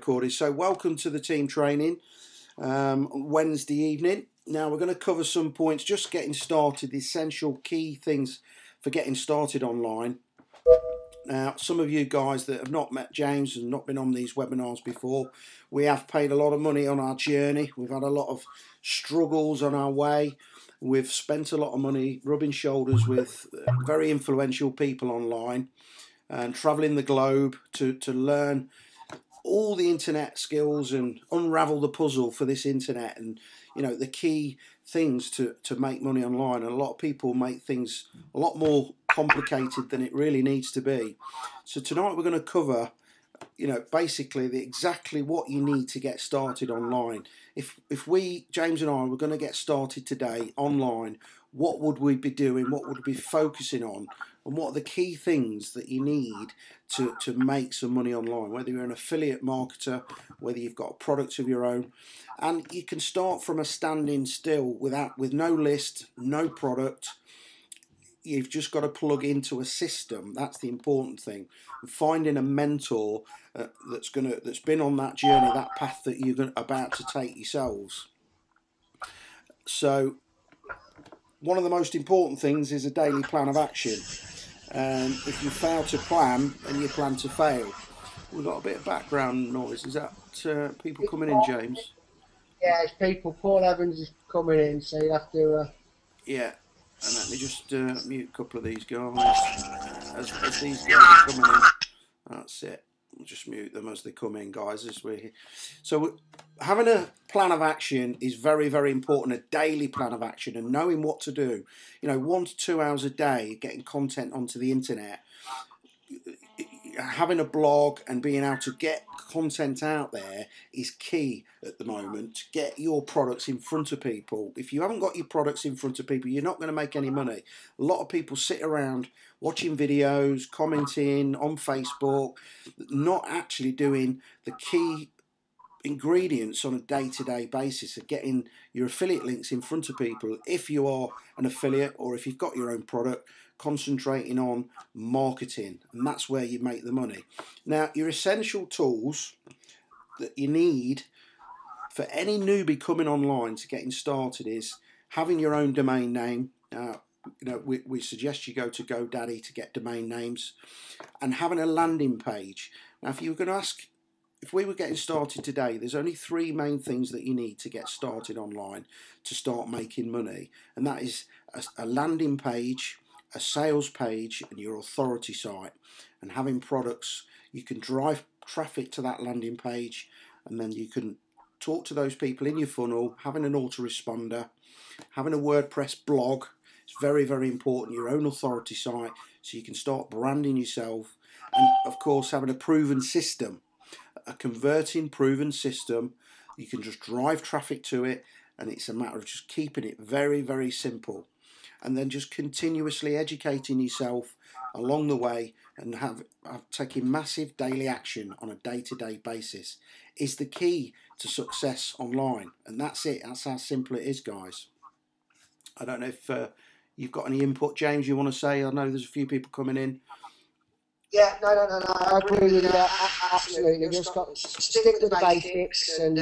recorded. So welcome to the team training Wednesday evening. Now we're going to cover some points, just getting started, the essential key things for getting started online. Now, some of you guys that have not met James and not been on these webinars before, we have paid a lot of money on our journey. We've had a lot of struggles on our way. We've spent a lot of money rubbing shoulders with very influential people online and travelling the globe to learn all the internet skills and unravel the puzzle for this internet and, you know, the key things to make money online. And a lot of people make things a lot more complicated than it really needs to be. So tonight we're going to cover, you know, basically exactly what you need to get started online. If we, James and I, were going to get started today online, what would we be doing? What would we be focusing on? And what are the key things that you need to make some money online? Whether you're an affiliate marketer, whether you've got a product of your own, and you can start from a standing still with no list, no product. You've just got to plug into a system. That's the important thing. And finding a mentor that's been on that journey, that path that you're about to take yourselves. So one of the most important things is a daily plan of action. And if you fail to plan, then you plan to fail. We've got a bit of background noise. Is that people coming in, James? Yeah, it's people. Paul Evans is coming in, so you have to... Yeah. And let me just mute a couple of these guys as these guys are coming in. That's it. We'll just mute them as they come in, guys. As we're here. So having a plan of action is very, very important. A daily plan of action and knowing what to do. You know, 1 to 2 hours a day getting content onto the internet. Having a blog and being able to get content out there is key at the moment to get your products in front of people. If you haven't got your products in front of people, you're not going to make any money. A lot of people sit around watching videos, commenting on Facebook, not actually doing the key ingredients on a day-to-day basis of getting your affiliate links in front of people. If you are an affiliate or if you've got your own product, concentrating on marketing, and that's where you make the money. Now, your essential tools that you need for any newbie coming online to getting started is having your own domain name. You know, we suggest you go to GoDaddy to get domain names, and having a landing page. Now, if you were going to ask, if we were getting started today, there's only 3 main things that you need to get started online to start making money, and that is a landing page, a sales page, and your authority site. And having products, you can drive traffic to that landing page, and then you can talk to those people in your funnel, having an autoresponder, having a WordPress blog. It's very, very important, your own authority site, so you can start branding yourself, and of course having a proven system. A converting proven system. You can just drive traffic to it, and it's a matter of just keeping it very, very simple, and then just continuously educating yourself along the way and taking massive daily action on a day-to-day basis is the key to success online. And that's it. That's how simple it is, guys. I don't know if you've got any input, James, you want to say. I know there's a few people coming in. Yeah, no, I agree with you, absolutely. We've just got to stick with the basics, and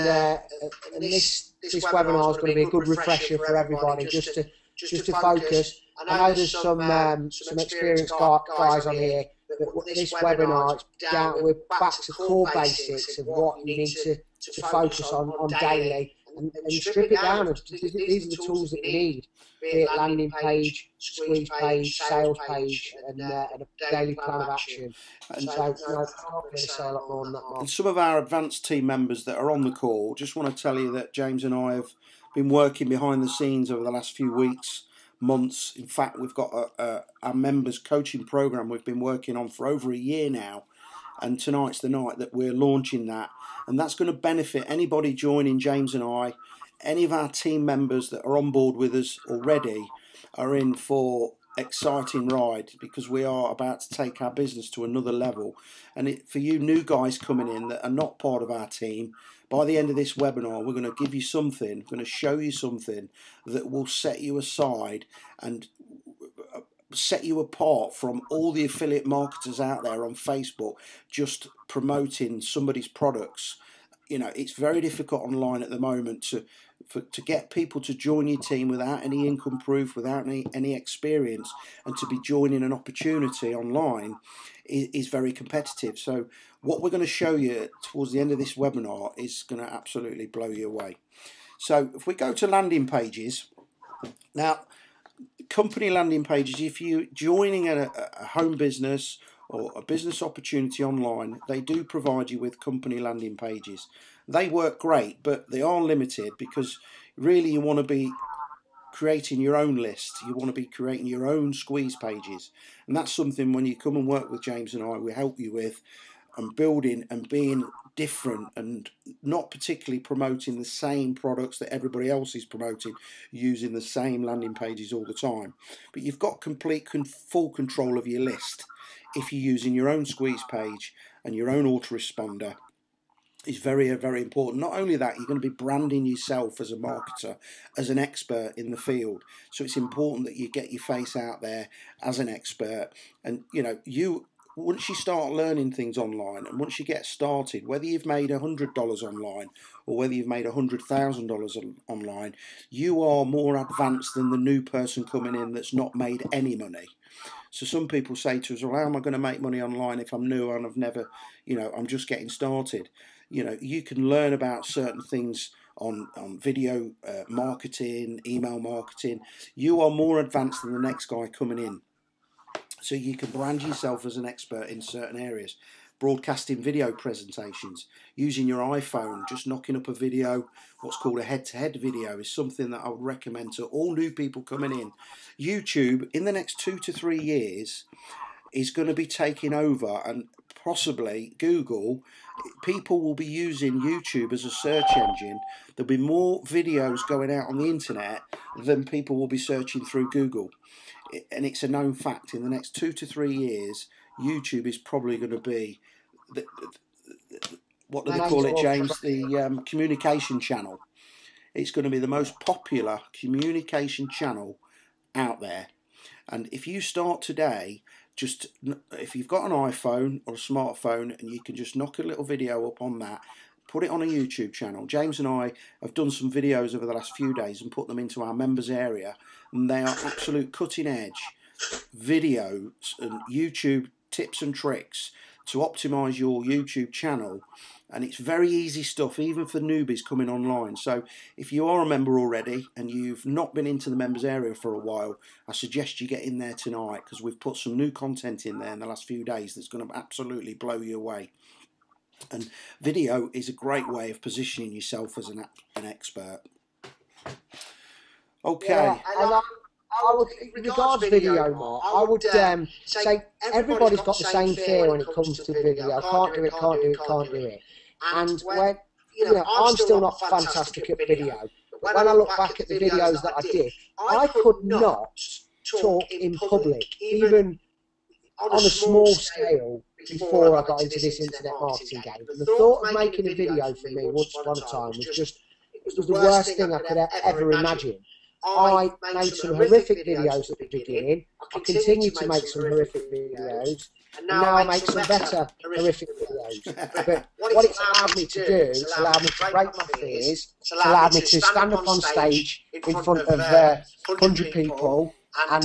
this webinar is going to be a good refresher for everybody, just to focus. I know there's some experienced guys on here, but this webinar is we're back to core basics of what you need to focus on daily. And strip it down. These are the tools that you need, be it landing page, squeeze page, sales page, and a daily plan of action. And so, I can't really say a lot more than that, Mark. And some of our advanced team members that are on the call, just want to tell you that James and I have been working behind the scenes over the last few weeks, months. In fact, we've got our members coaching program we've been working on for over a year now. And tonight's the night that we're launching that. And that's going to benefit anybody joining James and I. Any of our team members that are on board with us already are in for exciting ride, because we are about to take our business to another level. And for you new guys coming in that are not part of our team, by the end of this webinar, we're going to give you something, we're going to show you something that will set you aside and set you apart from all the affiliate marketers out there on Facebook just promoting somebody's products. you know, it's very difficult online at the moment to get people to join your team without any income proof, without any experience, and to be joining an opportunity online is very competitive. So what we're going to show you towards the end of this webinar is going to absolutely blow you away. So if we go to landing pages, now company landing pages, if you're joining a home business or a business opportunity online, they do provide you with company landing pages. They work great, but they are limited because really you want to be creating your own list. You want to be creating your own squeeze pages, and that's something when you come and work with James and I, we help you with, and building and being different and not particularly promoting the same products that everybody else is promoting, using the same landing pages all the time. But you've got complete full control of your list if you're using your own squeeze page, and your own autoresponder is very, very important. Not only that, you're going to be branding yourself as a marketer, as an expert in the field. So it's important that you get your face out there as an expert. And you know, once you start learning things online, and once you get started, whether you've made $100 online or whether you've made $100,000 online, you are more advanced than the new person coming in that's not made any money. So some people say to us, well, how am I going to make money online if I'm new and I've never, you know, I'm just getting started? You know, you can learn about certain things on video marketing, email marketing. You are more advanced than the next guy coming in. So you can brand yourself as an expert in certain areas. Broadcasting video presentations, using your iPhone, just knocking up a video, what's called a head-to-head video, is something that I would recommend to all new people coming in. YouTube, in the next 2 to 3 years, is going to be taking over, and possibly Google. People will be using YouTube as a search engine. There'll be more videos going out on the internet than people will be searching through Google. And it's a known fact, in the next 2 to 3 years, YouTube is probably going to be what do they call it, James? The communication channel. It's going to be the most popular communication channel out there. And if you start today, just if you've got an iPhone or a smartphone and you can just knock a little video up on that, put it on a YouTube channel. James and I have done some videos over the last few days and put them into our members area, and they are absolute cutting edge videos and YouTube tips and tricks to optimize your YouTube channel. And it's very easy stuff, even for newbies coming online. So if you are a member already and you've not been into the members area for a while, I suggest you get in there tonight, because we've put some new content in there in the last few days that's going to absolutely blow you away. And video is a great way of positioning yourself as an expert. Okay. Yeah, and I would, in regards to video, Mark, I would say everybody's got the same fear when it comes to video. Can't do it, can't do it, can't do it. And when, you know, I'm still not fantastic at video, but when I look back at the videos that I did, I could not talk in public, even on a small scale, before I got into this internet marketing game. And the thought of making a video for me once upon a time was the worst thing I could ever imagine. I made some horrific videos at the beginning. I continue to make some horrific videos. And now I make some better horrific videos. But what it's allowed me to do, it's allowed me to break my fears. It's allowed me to stand up on stage in front of 100 people and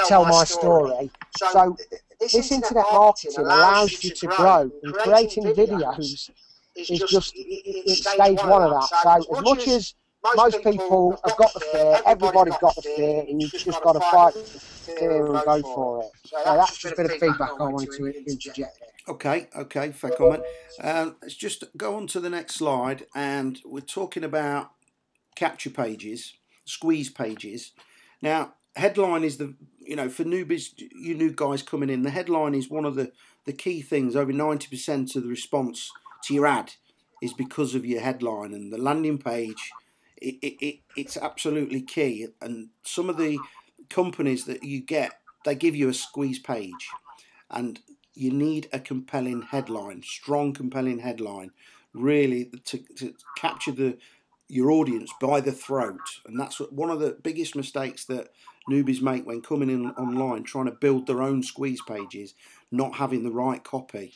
tell my story. So this internet marketing allows you to grow, and creating videos is just stage one of that. So as much as most people have got the fear, everybody's got the fear, and you've just got to fight the fear and go for it. So that's just a bit of feedback I wanted to interject there. Okay, fair comment. Let's just go on to the next slide, and we're talking about capture pages, squeeze pages. Now, headline is for newbies, you new guys coming in, the headline is one of the key things. Over 90% of the response to your ad is because of your headline, and the landing page, it's absolutely key. And some of the companies that you get, they give you a squeeze page, and you need a compelling headline, strong compelling headline, really to capture your audience by the throat. And that's one of the biggest mistakes that newbies make when coming in online, trying to build their own squeeze pages. not having the right copy.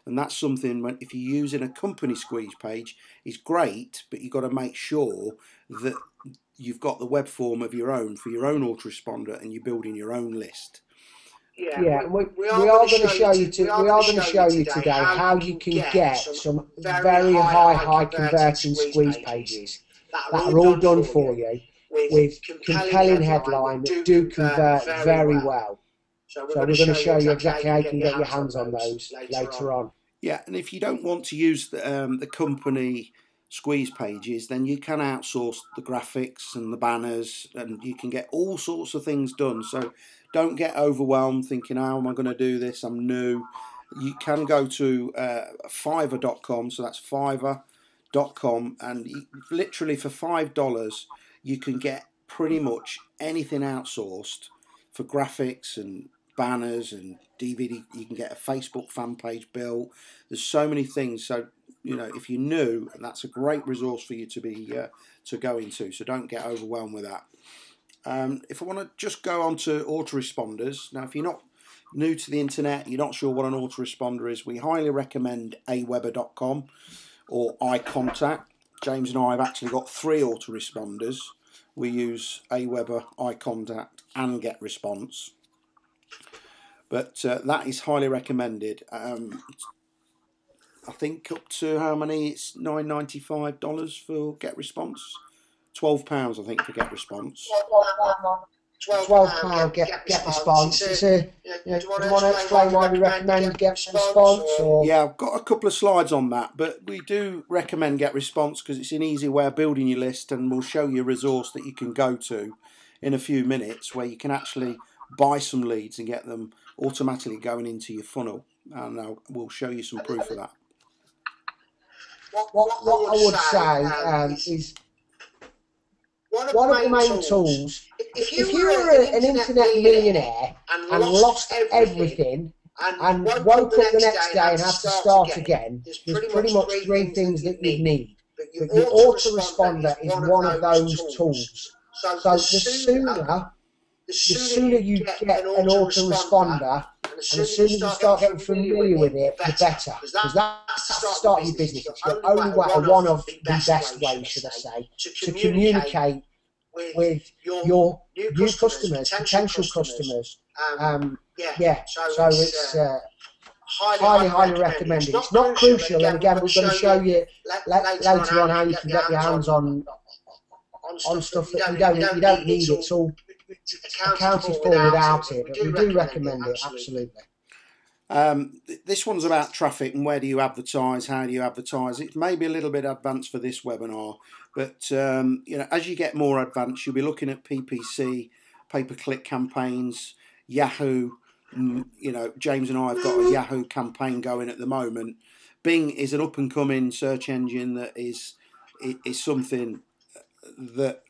And that's something, when if you're using a company squeeze page, is great, but you've got to make sure that you've got the web form of your own for your own autoresponder, and you're building your own list. Yeah, we are going to show you today how you can get some very high converting squeeze pages that are all done for you with compelling headline that do convert very well. So we're going to show you exactly how you can get your hands on those later on. Yeah, and if you don't want to use the company squeeze pages, then you can outsource the graphics and the banners, and you can get all sorts of things done. So don't get overwhelmed thinking, how am I going to do this? I'm new. You can go to fiverr.com, so that's fiverr.com, and literally for $5 you can get pretty much anything outsourced for graphics and banners and DVD. You can get a Facebook fan page built. There's so many things. So if you're new, that's a great resource for you to be to go into. So don't get overwhelmed with that. If I want to just go on to autoresponders now, if you're not new to the internet, you're not sure what an autoresponder is, we highly recommend aweber.com or iContact. James and I have actually got 3 autoresponders. We use Aweber, iContact, and GetResponse. But that is highly recommended. I think up to how many? It's $9.95 for GetResponse. £12, I think, for GetResponse. £12 get response. Do you want to explain why we recommend GetResponse? Or? Yeah, I've got a couple of slides on that, but we do recommend GetResponse because it's an easy way of building your list, and we'll show you a resource that you can go to in a few minutes where you can actually buy some leads and get them automatically going into your funnel, and we'll show you some proof of that. What I would say is one of the main tools, if you were an internet millionaire and lost everything and woke up the next day and had to start again, there's pretty much 3 things that you need. But your autoresponder is one of those tools. So the sooner you get an autoresponder, and as soon as you start getting familiar with it, the better. Because that's the start of your business. It's your only way, or one of the best ways, should I say, to communicate with your new customers, potential customers. So it's highly recommended. It's not crucial, and again, we're going to show you later on how you can get your hands on stuff that you don't need. It's all accounted for without it, but we do recommend it, absolutely. This one's about traffic and where do you advertise, how do you advertise. It may be a little bit advanced for this webinar, but as you get more advanced, you'll be looking at PPC, pay-per-click campaigns, Yahoo. James and I have got a Yahoo campaign going at the moment. Bing is an up-and-coming search engine that is something that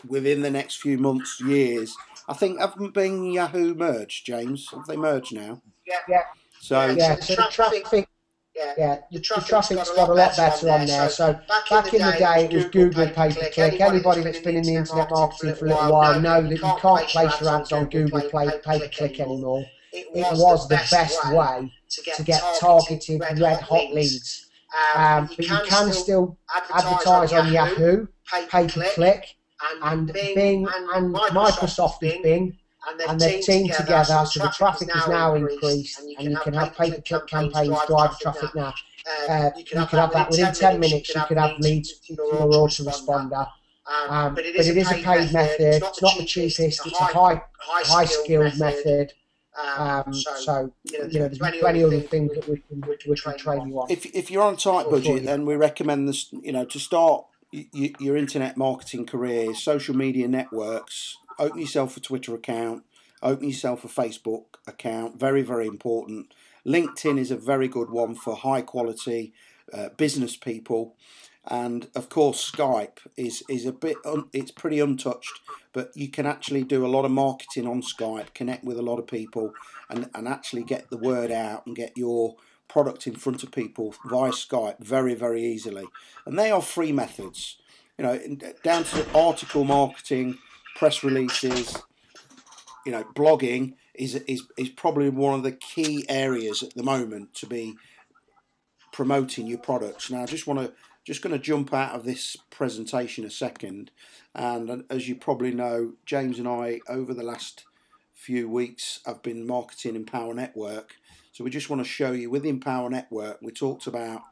within the next few months, years, I think, haven't Bing and Yahoo merged, James? Have they merged now? Yeah. So the traffic. Yeah, the traffic's got a lot better on there. So back in the day, it was Google pay-per-click. Anybody that's been in the internet marketing for a little while know that you can't place your ads on Google pay-per-click anymore. It was the best way to get targeted, red-hot leads. But you can still advertise on Yahoo pay-per-click, and Bing and Microsoft is Bing, and they've teamed together, so the traffic is now increased, and you can have pay-per-click campaigns drive traffic now. You can have that within 10 minutes. You could have leads for your autoresponder, but it is a paid method. It's not the cheapest. It's a high-skilled method. So there's plenty other things that we can train you on. If you're on a tight budget, then we recommend this. To start your internet marketing career, social media networks. Open yourself a Twitter account, open yourself a Facebook account, very, very important. LinkedIn is a very good one for high quality business people. And of course, Skype is a bit, it's pretty untouched, but you can actually do a lot of marketing on Skype, connect with a lot of people and actually get the word out and get your product in front of people via Skype very, very easily. And they are free methods, down to article marketing, press releases, blogging. is probably one of the key areas at the moment to be promoting your products. Now, I just going to jump out of this presentation a second, and as you probably know, James and I over the last few weeks have been marketing Empower Network. So we just want to show you with Empower Network, we talked about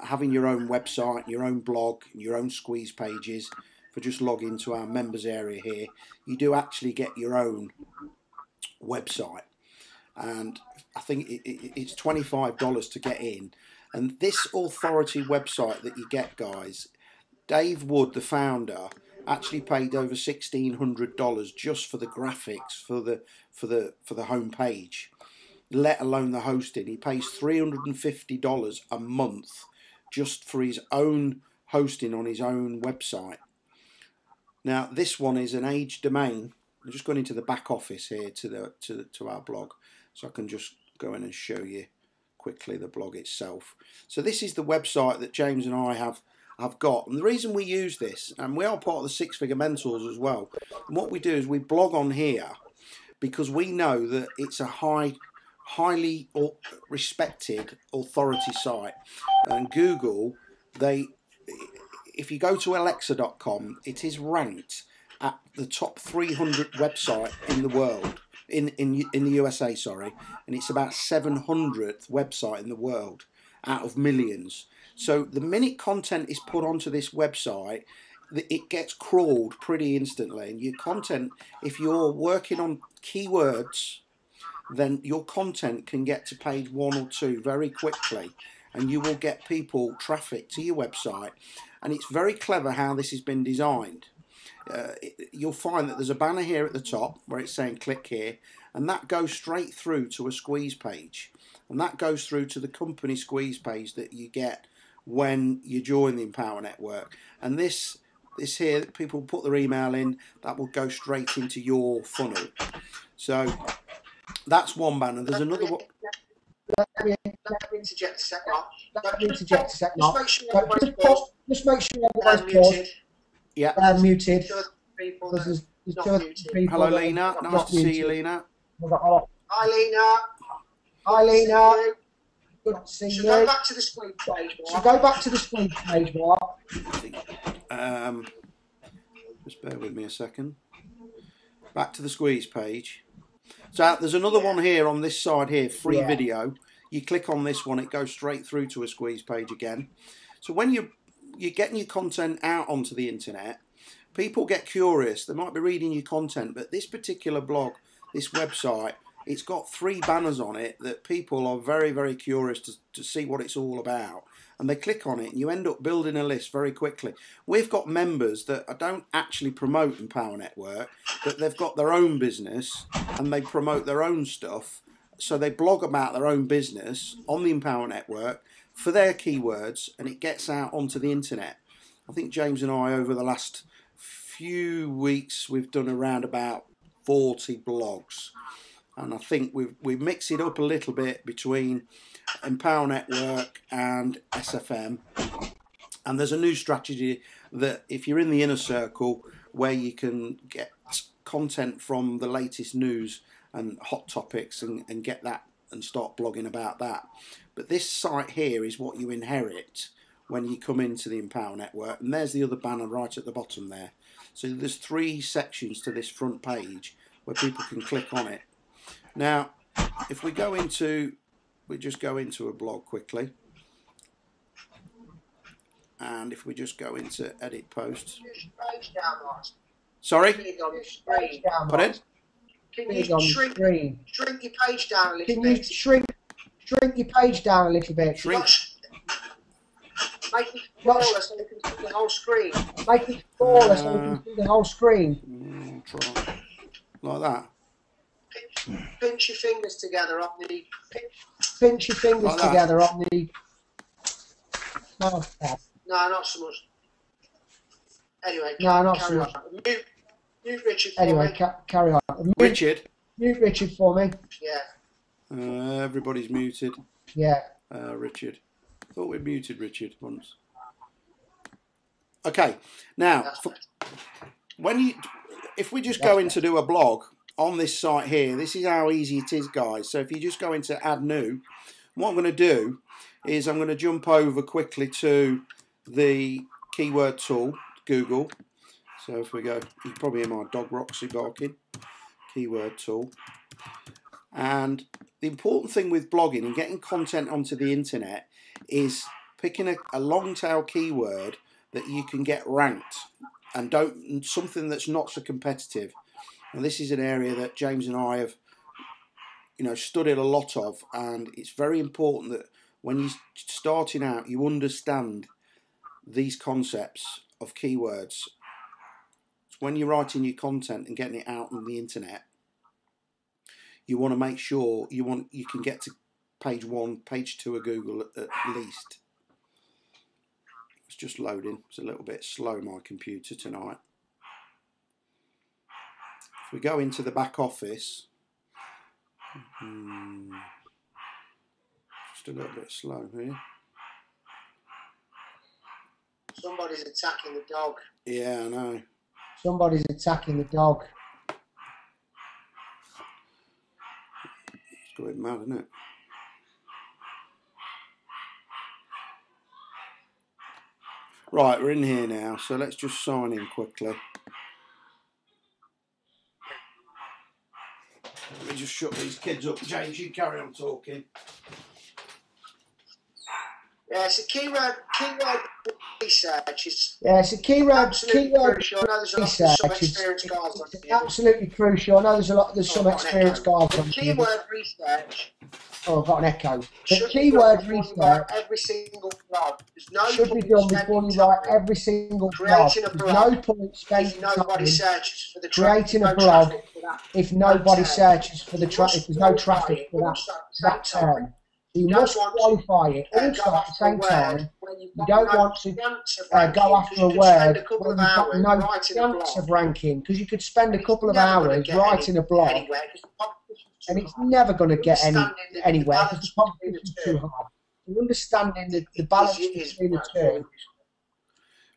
having your own website, your own blog, your own squeeze pages. If I just log into our members area here, you do actually get your own website, and I think it's $25 to get in. And this authority website that you get, guys, Dave Wood, the founder, actually paid over $1,600 just for the graphics for the home page, let alone the hosting. He pays $350 a month just for his own hosting on his own website. Now, this one is an age domain. I'm just going into the back office here to our blog, so I can just go in and show you quickly the blog itself. So this is the website that James and I have got, and the reason we use this, and we are part of the Six Figure Mentors as well, and what we do is we blog on here because we know that it's a highly respected authority site, and Google, if you go to alexa.com, it is ranked at the top 300 website in the world, in the USA, sorry, and it's about 700th website in the world out of millions. So the minute content is put onto this website, it gets crawled pretty instantly, and your content, if you're working on keywords, then your content can get to page 1 or 2 very quickly, and you will get people traffic to your website. And it's very clever how this has been designed. You'll find that there's a banner here at the top where it's saying click here, and that goes straight through to a squeeze page, and that goes through to the company squeeze page that you get when you join the Empower Network. And this here, people put their email in, that will go straight into your funnel. So that's one banner. There's another one. Let me interject a second. Just make sure everybody's paused. Yeah. Muted. There's hello, Lena. Nice to see you, Lena. Hi, Lena. Hi, Lena. Good to see you. Go back to the squeeze page, Mark. So go back to the squeeze page, Mark. Just bear with me a second. Back to the squeeze page. So there's another one here on this side here, free video. You click on this one, it goes straight through to a squeeze page again. So when you're getting your content out onto the internet, people get curious. They might be reading your content, but this particular blog, this website, it's got 3 banners on it that people are very, very curious to see what it's all about. And they click on it, and you end up building a list very quickly. We've got members that don't actually promote Empower Network, but they've got their own business and they promote their own stuff. So they blog about their own business on the Empower Network for their keywords, and it gets out onto the internet. I think James and I, over the last few weeks, we've done around about 40 blogs. And I think we mix it up a little bit between Empower Network and SFM. And there's a new strategy that if you're in the inner circle, where you can get content from the latest news and hot topics and get that and start blogging about that. But this site here is what you inherit when you come into the Empower Network. And there's the other banner right at the bottom there. So there's 3 sections to this front page where people can click on it. Now, if we just go into a blog quickly, and if we just go into edit posts. Sorry? Pardon? Can you shrink your page down a little bit? Can you shrink your page down a little bit? Shrink. Make it smaller so you can see the whole screen. Make it smaller so you can see the whole screen. Try. Like that. Pinch your fingers together on the. Pinch your fingers like together on the. No, not so much. Anyway, no, not so much. Mute Richard for me. Carry on. Richard. Mute Richard for me. Yeah. Everybody's muted. Yeah. Richard. Thought we muted Richard once. Okay. Now, if we just go in to do a blog, on this site here, this is how easy it is, guys. So if you just go into add new, what I'm going to do is I'm going to jump over quickly to the keyword tool, Google. So if we go, you can probably hear my dog Roxy barking. Keyword tool. And the important thing with blogging and getting content onto the internet is picking a long tail keyword that you can get ranked, and something that's not so competitive. And this is an area that James and I have, studied a lot of, and it's very important that when you're starting out, you understand these concepts of keywords. When you're writing your content and getting it out on the internet, you want to make sure you can get to page 1, page 2 of Google at least. It's just loading. It's a little bit slow, my computer tonight. If we go into the back office, just a little bit slow here. Somebody's attacking the dog. Yeah, I know. Somebody's attacking the dog. It's going mad, isn't it? Right, we're in here now, so let's just sign in quickly. Let me just shut these kids up. James, you carry on talking. Yeah, it's a keyword research. It's a keyword crucial. I know there's some experienced guys on here. Absolutely crucial. I know there's some experienced guys on here. Keyword research. Oh, I've got an echo. But keyword research every single blog. Should be done before you write every single blog. There's no point spending nobody searches for the creating a blog if nobody searches for the traffic. If there's no traffic for that term. You must qualify it. Also, at the same time, you don't want to go after a word where you've got no chance of ranking, because you could spend a couple of hours writing a blog and it's never going to get anywhere because the competition's too hard. So understanding the balance between the two,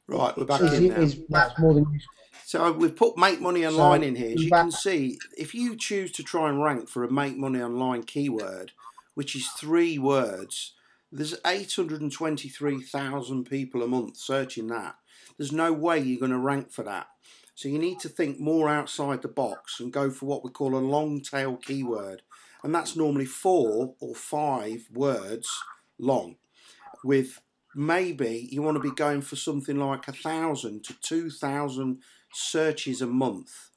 right, we're back in now. Is more than useful. So we've put make money online in here. As you can see, if you choose to try and rank for a make money online keyword, which is 3 words, there's 823,000 people a month searching that. There's no way you're going to rank for that. So you need to think more outside the box and go for what we call a long tail keyword. And that's normally 4 or 5 words long, with maybe you want to be going for something like 1,000 to 2,000 searches a month.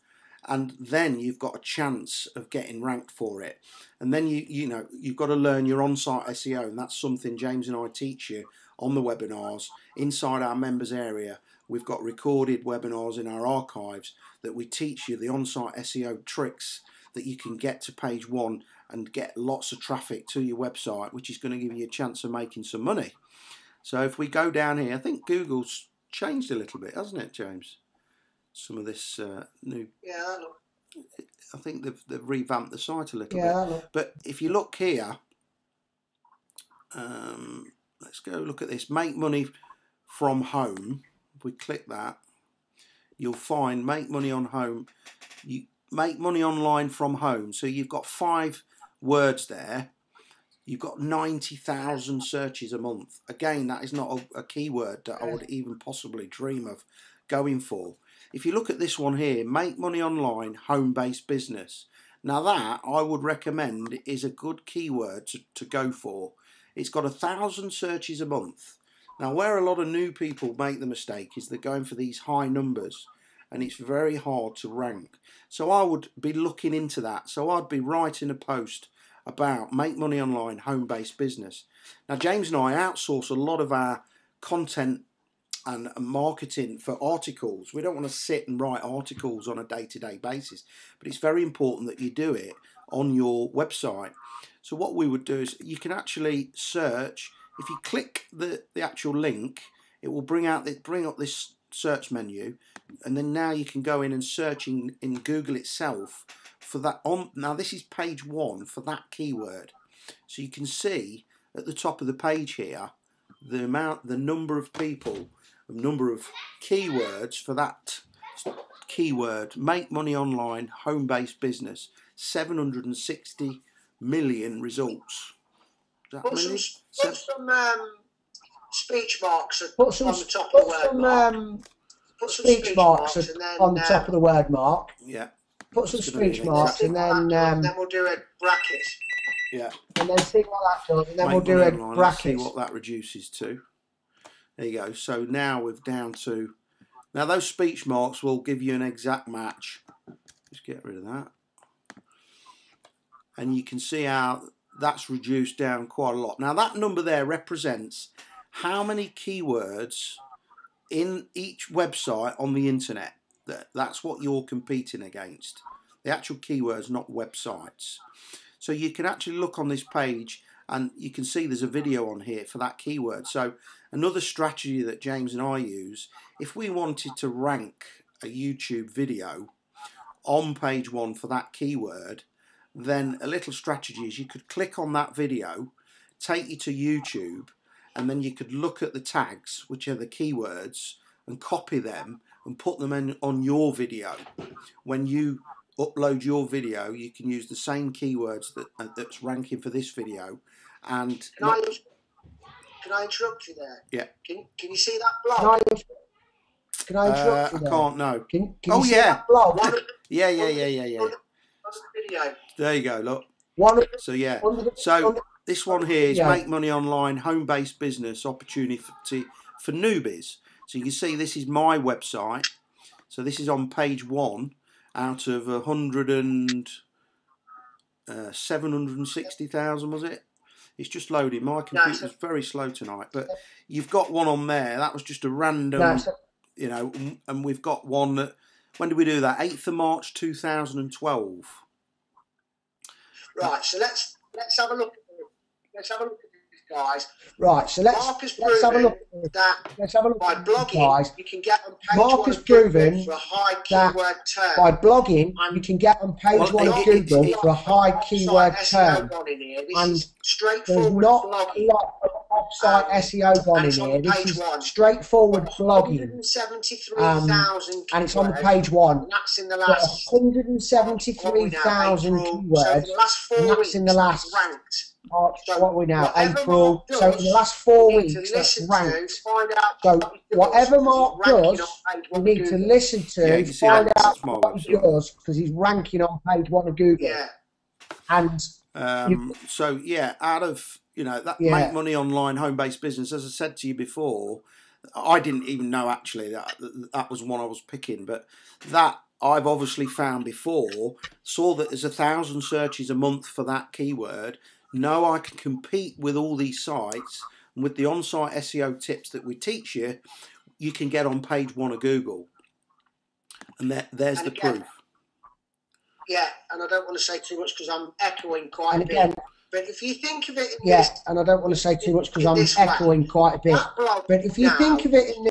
And then you've got a chance of getting ranked for it. And then you've got to learn your on-site SEO, and that's something James and I teach you on the webinars inside our members area. We've got recorded webinars in our archives that we teach you the on-site SEO tricks that you can get to page 1 and get lots of traffic to your website, which is going to give you a chance of making some money. So if we go down here, I think Google's changed a little bit, hasn't it, James? Some of this new... Yeah, I think they've revamped the site a little bit. But if you look here, let's go look at this. Make money from home. If we click that, you'll find make money on home. You make money online from home. So you've got 5 words there. You've got 90,000 searches a month. Again, that is not a keyword that I would even possibly dream of going for. If you look at this one here, make money online, home-based business. Now that, I would recommend, is a good keyword to go for. It's got 1,000 searches a month. Now where a lot of new people make the mistake is they're going for these high numbers, and it's very hard to rank. So I would be looking into that. So I'd be writing a post about make money online, home-based business. Now James and I outsource a lot of our content and marketing for articles. We don't want to sit and write articles on a day-to-day basis, but it's very important that you do it on your website. So what we would do is you can actually search. If you click the actual link, it will bring up this search menu, and then now you can go in and search in Google itself for that. Now this is page 1 for that keyword. So you can see at the top of the page here the number of people, the number of keywords for that keyword, make money online, home-based business, 760 million results. Put some speech marks on the top of the word mark. Put some speech marks on the top of the word mark. Yeah. Put some speech marks and then we'll do a bracket. Yeah. And then see what that does, and then we'll do a bracket. Let's see what that reduces to. There you go. So now we're down to... Now those speech marks will give you an exact match. Just get rid of that. And you can see how that's reduced down quite a lot. Now that number there represents how many keywords in each website on the internet. That's what you're competing against. The actual keywords, not websites. So you can actually look on this page and you can see there's a video on here for that keyword. So another strategy that James and I use, if we wanted to rank a YouTube video on page 1 for that keyword, then a little strategy is you could click on that video, take you to YouTube, and then you could look at the tags, which are the keywords, and copy them and put them in on your video. When you upload your video, you can use the same keywords that's ranking for this video. And can I interrupt you there? Yeah. Can you see that blog? Can I interrupt you there? I can't, no. Can you see that blog? Yeah. Video. There you go, look. So yeah. This one here is make money online, home-based business opportunity for newbies. So you can see this is my website. So this is on page 1 out of 760,000, was it? It's just loading. My computer's very slow tonight, but you've got one on there. That was just a random, you know, and we've got one that, when did we do that? 8th of March 2012. Right, so let's have a look. Let's have a look at this, guys. Right, so let's have a look at that. Let's have a look by blogging, guys. You can get on page Mark has proven for a high keyword term. By blogging, you can get on page 1 of Google for a high keyword term. And there's not a lot of offsite SEO gone in here. This is straightforward blogging. And it's on page 1. And that's in the last 173,000 keywords. And that's in the last March, what are we now? April. So in the last 4 weeks, that's ranked. So whatever Mark does, we need to listen to, find out what he does, because he's ranking on page 1 of Google. Yeah. And so yeah, out of that make money online home-based business, as I said to you before, I didn't even know actually that was one I was picking, but that I've obviously found before, saw that there's 1,000 searches a month for that keyword. Know I can compete with all these sites, and with the on-site SEO tips that we teach you, you can get on page 1 of Google, and there's the proof. Yeah, and I don't want to say too much because I'm echoing quite a bit. But if you think of it in and I don't want to say too much because I'm echoing quite a bit. But if you think of it in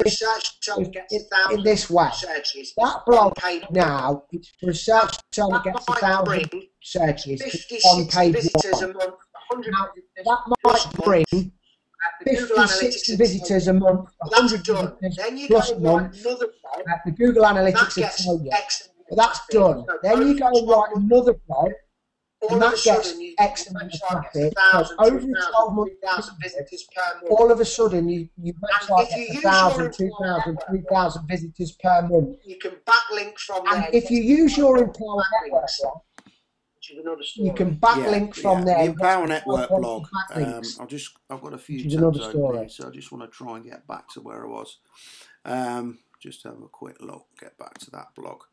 this way, that blog now, it's for a search term that gets 1,000 searches on page 1. Now, that might bring 50, 60 visitors a month, 100 visitors plus a month. The Google Analytics will tell you. But that's done. Then you go and write another blog, and that gets X amount of traffic. So over a 12-month period, all of a sudden, your website gets 1,000, 2,000, 3,000 visitors per month. You can backlink from there. And if you use your Empower Network blog, you can backlink from there. The Empower Network blog. I've got a few tabs open here, so I just want to try and get back to where I was. Just have a quick look. Get back to that blog.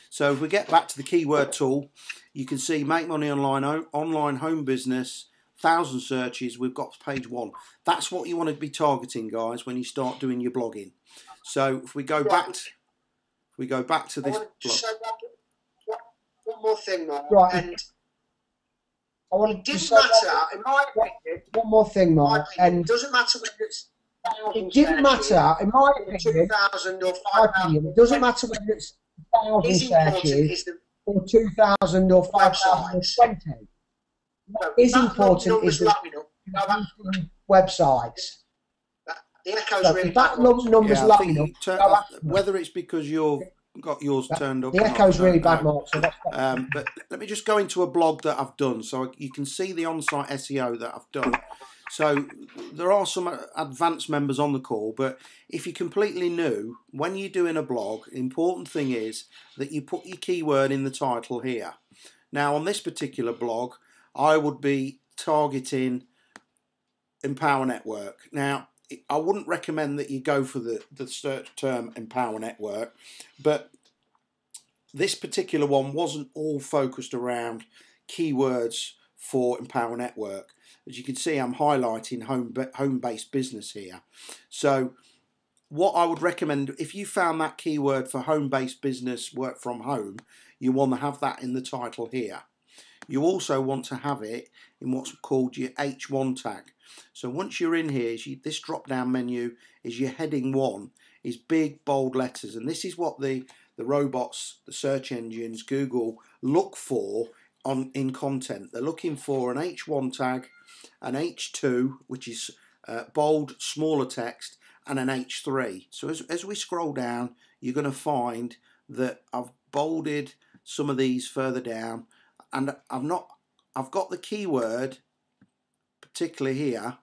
So if we get back to the keyword tool, you can see make money online home business, 1,000 searches. We've got page 1. That's what you want to be targeting, guys, when you start doing your blogging. So if we go back, to this blog. One more thing, Mark. Right. And it didn't matter, in my opinion. One more thing, Mark. And it doesn't matter whether it's. It didn't matter, in my opinion. 2,000 or 5,000. It doesn't matter whether it's 1,000 searches or 2,000 or 5,000 or 20. What is important is the websites. The echo's really that number's low enough. Whether it's because you're got yours turned up. The echo's really bad, Mark. So but let me just go into a blog that I've done so you can see the on-site SEO that I've done. So there are some advanced members on the call, but if you're completely new, when you're doing a blog, the important thing is that you put your keyword in the title here. Now on this particular blog, I would be targeting Empower Network. Now I wouldn't recommend that you go for the search term Empower Network, but this particular one wasn't all focused around keywords for Empower Network. As you can see, I'm highlighting home-based business here. So what I would recommend, if you found that keyword for home-based business, work from home, you want to have that in the title here. You also want to have it in what's called your H1 tag. So once you're in here, this drop-down menu is your heading 1, is big, bold letters. And this is what the robots, the search engines, Google look for in content. They're looking for an H1 tag, an H2, which is bold, smaller text, and an H3. So as we scroll down, you're going to find that I've bolded some of these further down, and I've got the keyword, particularly here,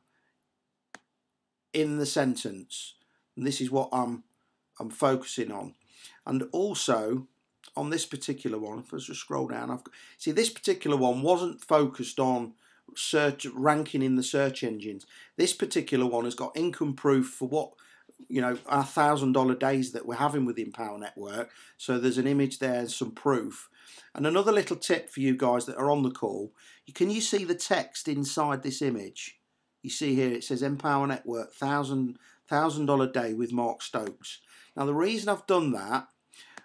in the sentence. And this is what I'm focusing on. And also on this particular one, if I just scroll down, see this particular one wasn't focused on search ranking in the search engines. This particular one has got income proof for what, you know, our $1,000 days that we're having with the Empower Network. So there's an image there and some proof. And another little tip for you guys that are on the call, can you see the text inside this image? You see here it says Empower Network $1,000 day with Mark Stokes. Now the reason I've done that,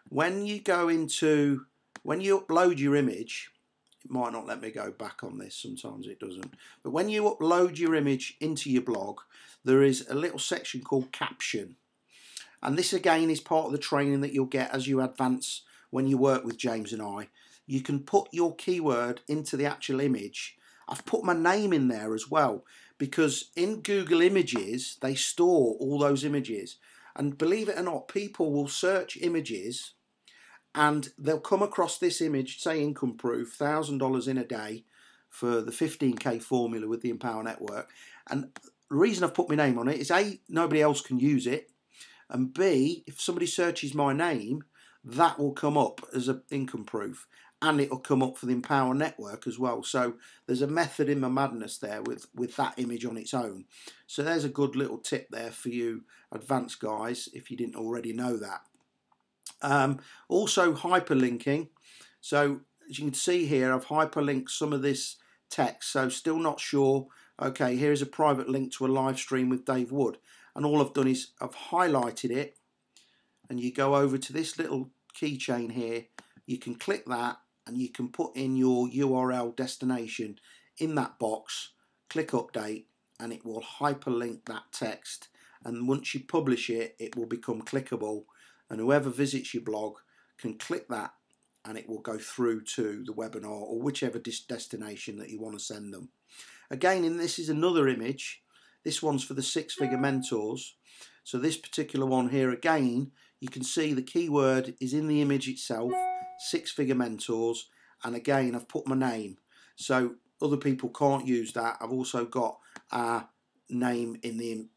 when you upload your image, it might not let me go back on this, sometimes it doesn't, but when you upload your image into your blog, there is a little section called caption, and this again is part of the training that you'll get as you advance when you work with James and I. You can put your keyword into the actual image. I've put my name in there as well, because in Google Images they store all those images, and believe it or not, people will search images and they'll come across this image, say income proof, $1,000 in a day for the 15k formula with the Empower Network. And the reason I've put my name on it is A, nobody else can use it, and B, if somebody searches my name, that will come up as an income proof, and it'll come up for the Empower Network as well. So there's a method in my madness there with that image on its own. So there's a good little tip there for you advanced guys, if you didn't already know that. Also hyperlinking. So as you can see here, I've hyperlinked some of this text. So still not sure. Okay, here's a private link to a live stream with Dave Wood, and all I've done is I've highlighted it, and you go over to this little keychain here. You can click that and you can put in your URL destination in that box, click update, and it will hyperlink that text, and once you publish it, it will become clickable, and whoever visits your blog can click that and it will go through to the webinar or whichever destination that you want to send them. Again, and this is another image. This one's for the 6-figure mentors. So this particular one here, again, you can see the keyword is in the image itself, 6-figure mentors, and again I've put my name, so other people can't use that. I've also got our name in the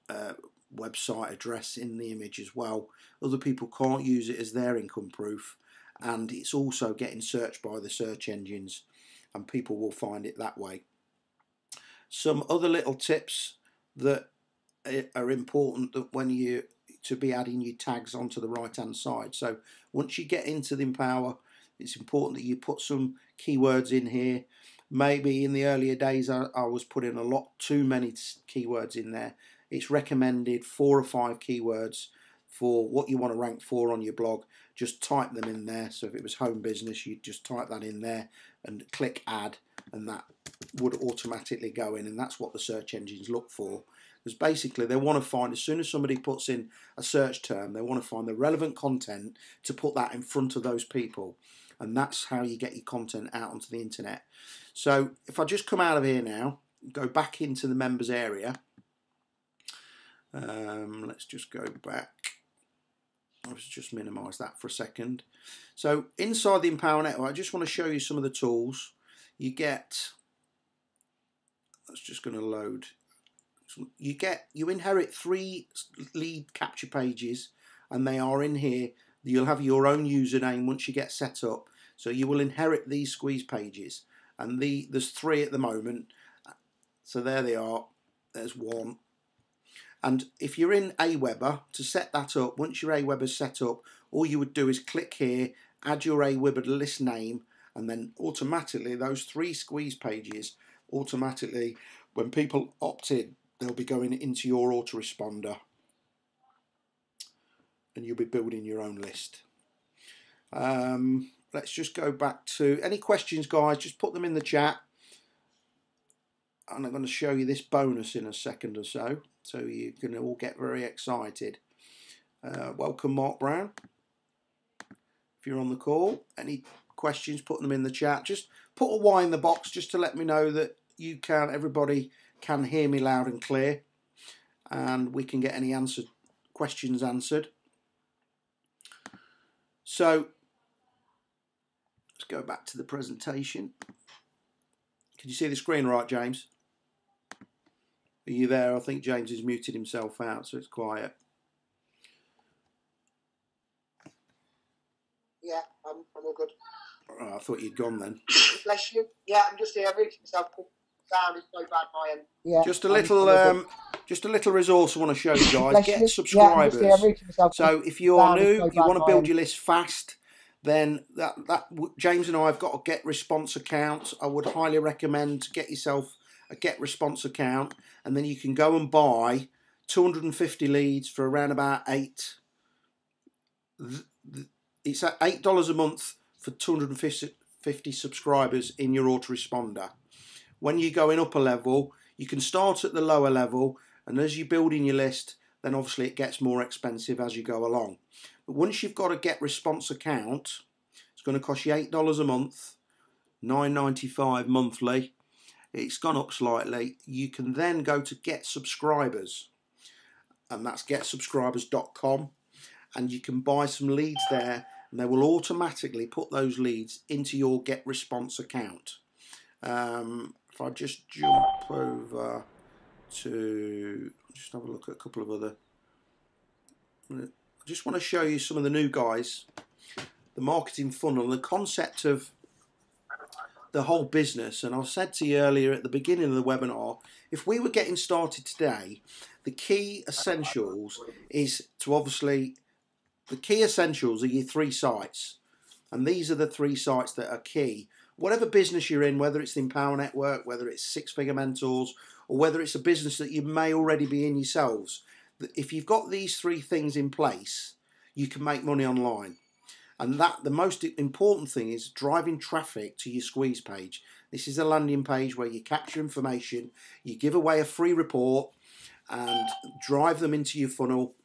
website address in the image as well. Other people can't use it as their income proof, and it's also getting searched by the search engines, and people will find it that way. Some other little tips that are important that when you to be adding your tags onto the right hand side. So once you get into the Empower, it's important that you put some keywords in here. Maybe in the earlier days I was putting a lot too many keywords in there. It's recommended 4 or 5 keywords for what you want to rank for on your blog. Just type them in there. So if it was home business, you'd just type that in there and click add, and that would automatically go in, and that's what the search engines look for. Because basically they want to find, as soon as somebody puts in a search term, they want to find the relevant content to put that in front of those people, and that's how you get your content out onto the internet. So if I just come out of here now, go back into the members area, let's just go back. Let's just minimise that for a second. So inside the Empower Network, I just want to show you some of the tools. You get, that's just going to load. You inherit 3 lead capture pages, and they are in here. You'll have your own username once you get set up. So you will inherit these squeeze pages, and there's 3 at the moment. So there they are. There's 1. And if you're in Aweber, to set that up, once your Aweber's set up, all you would do is click here, add your Aweber list name, and then automatically those 3 squeeze pages, automatically, when people opt in, they'll be going into your autoresponder, and you'll be building your own list. Let's just go back to any questions, guys. Just put them in the chat, and I'm going to show you this bonus in a second or so. So you can all get very excited. Welcome, Mark Brown. If you're on the call, any questions, put them in the chat. Just put a Y in the box just to let me know that everybody can hear me loud and clear, and we can get any questions answered. So let's go back to the presentation. Can you see the screen right, James? Are you there? I think James has muted himself out, so it's quiet. Yeah, I'm all good. Oh, I thought you'd gone then. Bless you. Yeah, I'm just here. Reaching myself. Sound is so bad, my end. Yeah. Just a little resource I want to show you guys. Get subscribers. Yeah, so if you are new, you want to build your list fast, then James and I have got a Get Response account. I would highly recommend to get yourself a Get Response account, and then you can go and buy 250 leads for around about $8. It's at $8 a month for 250 subscribers in your autoresponder. When you're going up a level, you can start at the lower level, and as you build in your list, then obviously it gets more expensive as you go along. But once you've got a Get Response account, it's going to cost you $8 a month, $9.95 monthly. It's gone up slightly. You can then go to Get Subscribers, and that's getsubscribers.com, and you can buy some leads there, and they will automatically put those leads into your Get Response account. If I just jump over to just have a look at a couple of other, I just want to show you some of the new guys, the marketing funnel, the concept of the whole business. And I said to you earlier at the beginning of the webinar, if we were getting started today, the key essentials is to obviously, the key essentials are your 3 sites, and these are the 3 sites that are key. Whatever business you're in, whether it's the Empower Network, whether it's 6-Figure Mentors, or whether it's a business that you may already be in yourselves, if you've got these 3 things in place, you can make money online. And the most important thing is driving traffic to your squeeze page. This is a landing page where you capture information, you give away a free report, and drive them into your funnel,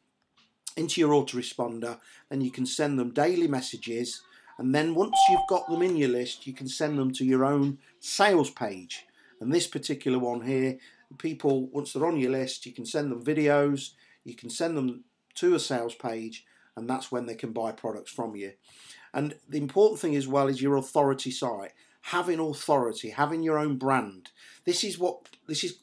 into your autoresponder, and you can send them daily messages. And then once you've got them in your list, you can send them to your own sales page. And this particular one here, people, once they're on your list, you can send them videos, you can send them to a sales page, and that's when they can buy products from you. And the important thing as well is your authority site. Having authority, having your own brand. This is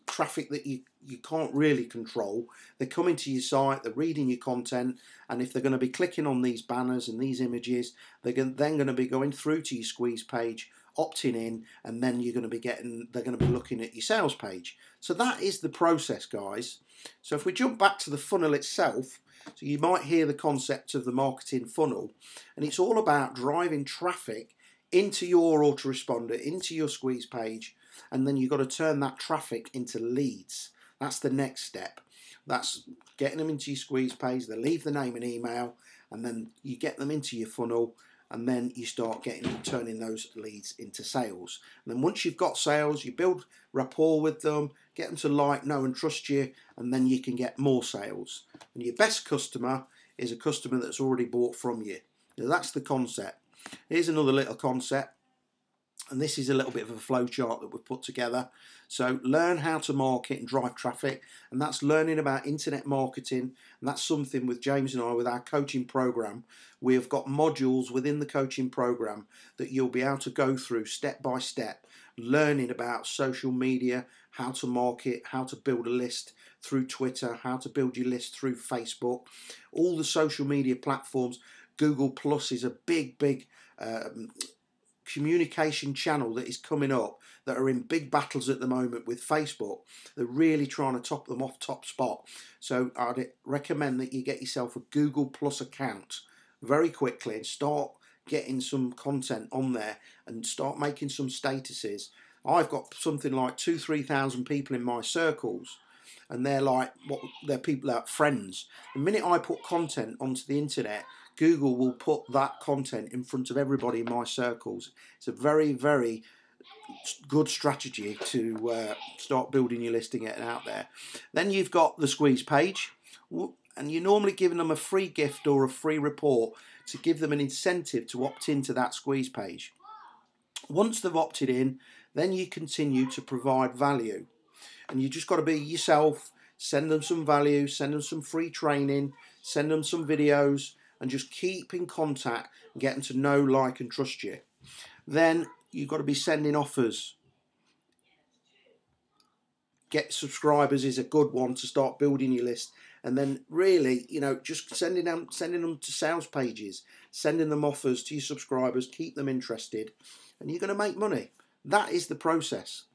traffic that you can't really control. They're coming to your site, they're reading your content, and if they're going to be clicking on these banners and these images, they're then going to be going through to your squeeze page, opting in, and then they're going to be looking at your sales page. So that is the process, guys. So if we jump back to the funnel itself, so you might hear the concept of the marketing funnel, and it's all about driving traffic into your autoresponder, into your squeeze page, and then you've got to turn that traffic into leads. That's the next step. That's getting them into your squeeze page. They leave the name and email, and then you get them into your funnel, and then you start turning those leads into sales. And then once you've got sales, you build rapport with them, get them to like, know and trust you, and then you can get more sales. And your best customer is a customer that's already bought from you. Now, that's the concept. Here's another little concept. And this is a little bit of a flow chart that we've put together. So learn how to market and drive traffic, and that's learning about internet marketing. And that's something with James and I, with our coaching program, we have got modules within the coaching program that you'll be able to go through step by step, learning about social media, how to market, how to build a list through Twitter, how to build your list through Facebook, all the social media platforms. Google Plus is a big communication channel that is coming up, that are in big battles at the moment with Facebook. They're really trying to top them off top spot. So I'd recommend that you get yourself a Google Plus account very quickly and start getting some content on there and start making some statuses. I've got something like 2,000-3,000 people in my circles, and they're like, what, they're people like friends. The minute I put content onto the internet, Google will put that content in front of everybody in my circles. It's a very good strategy to start building your list and getting out there. Then you've got the squeeze page, and you're normally giving them a free gift or a free report to give them an incentive to opt into that squeeze page. Once they've opted in, then you continue to provide value, and you just got to be yourself. Send them some value, send them some free training, send them some videos, and just keep in contact and get them to know, like, and trust you. Then you've got to be sending offers. Get subscribers is a good one to start building your list. And then really, you know, just sending them to sales pages, sending them offers to your subscribers, keep them interested, and you're going to make money. That is the process.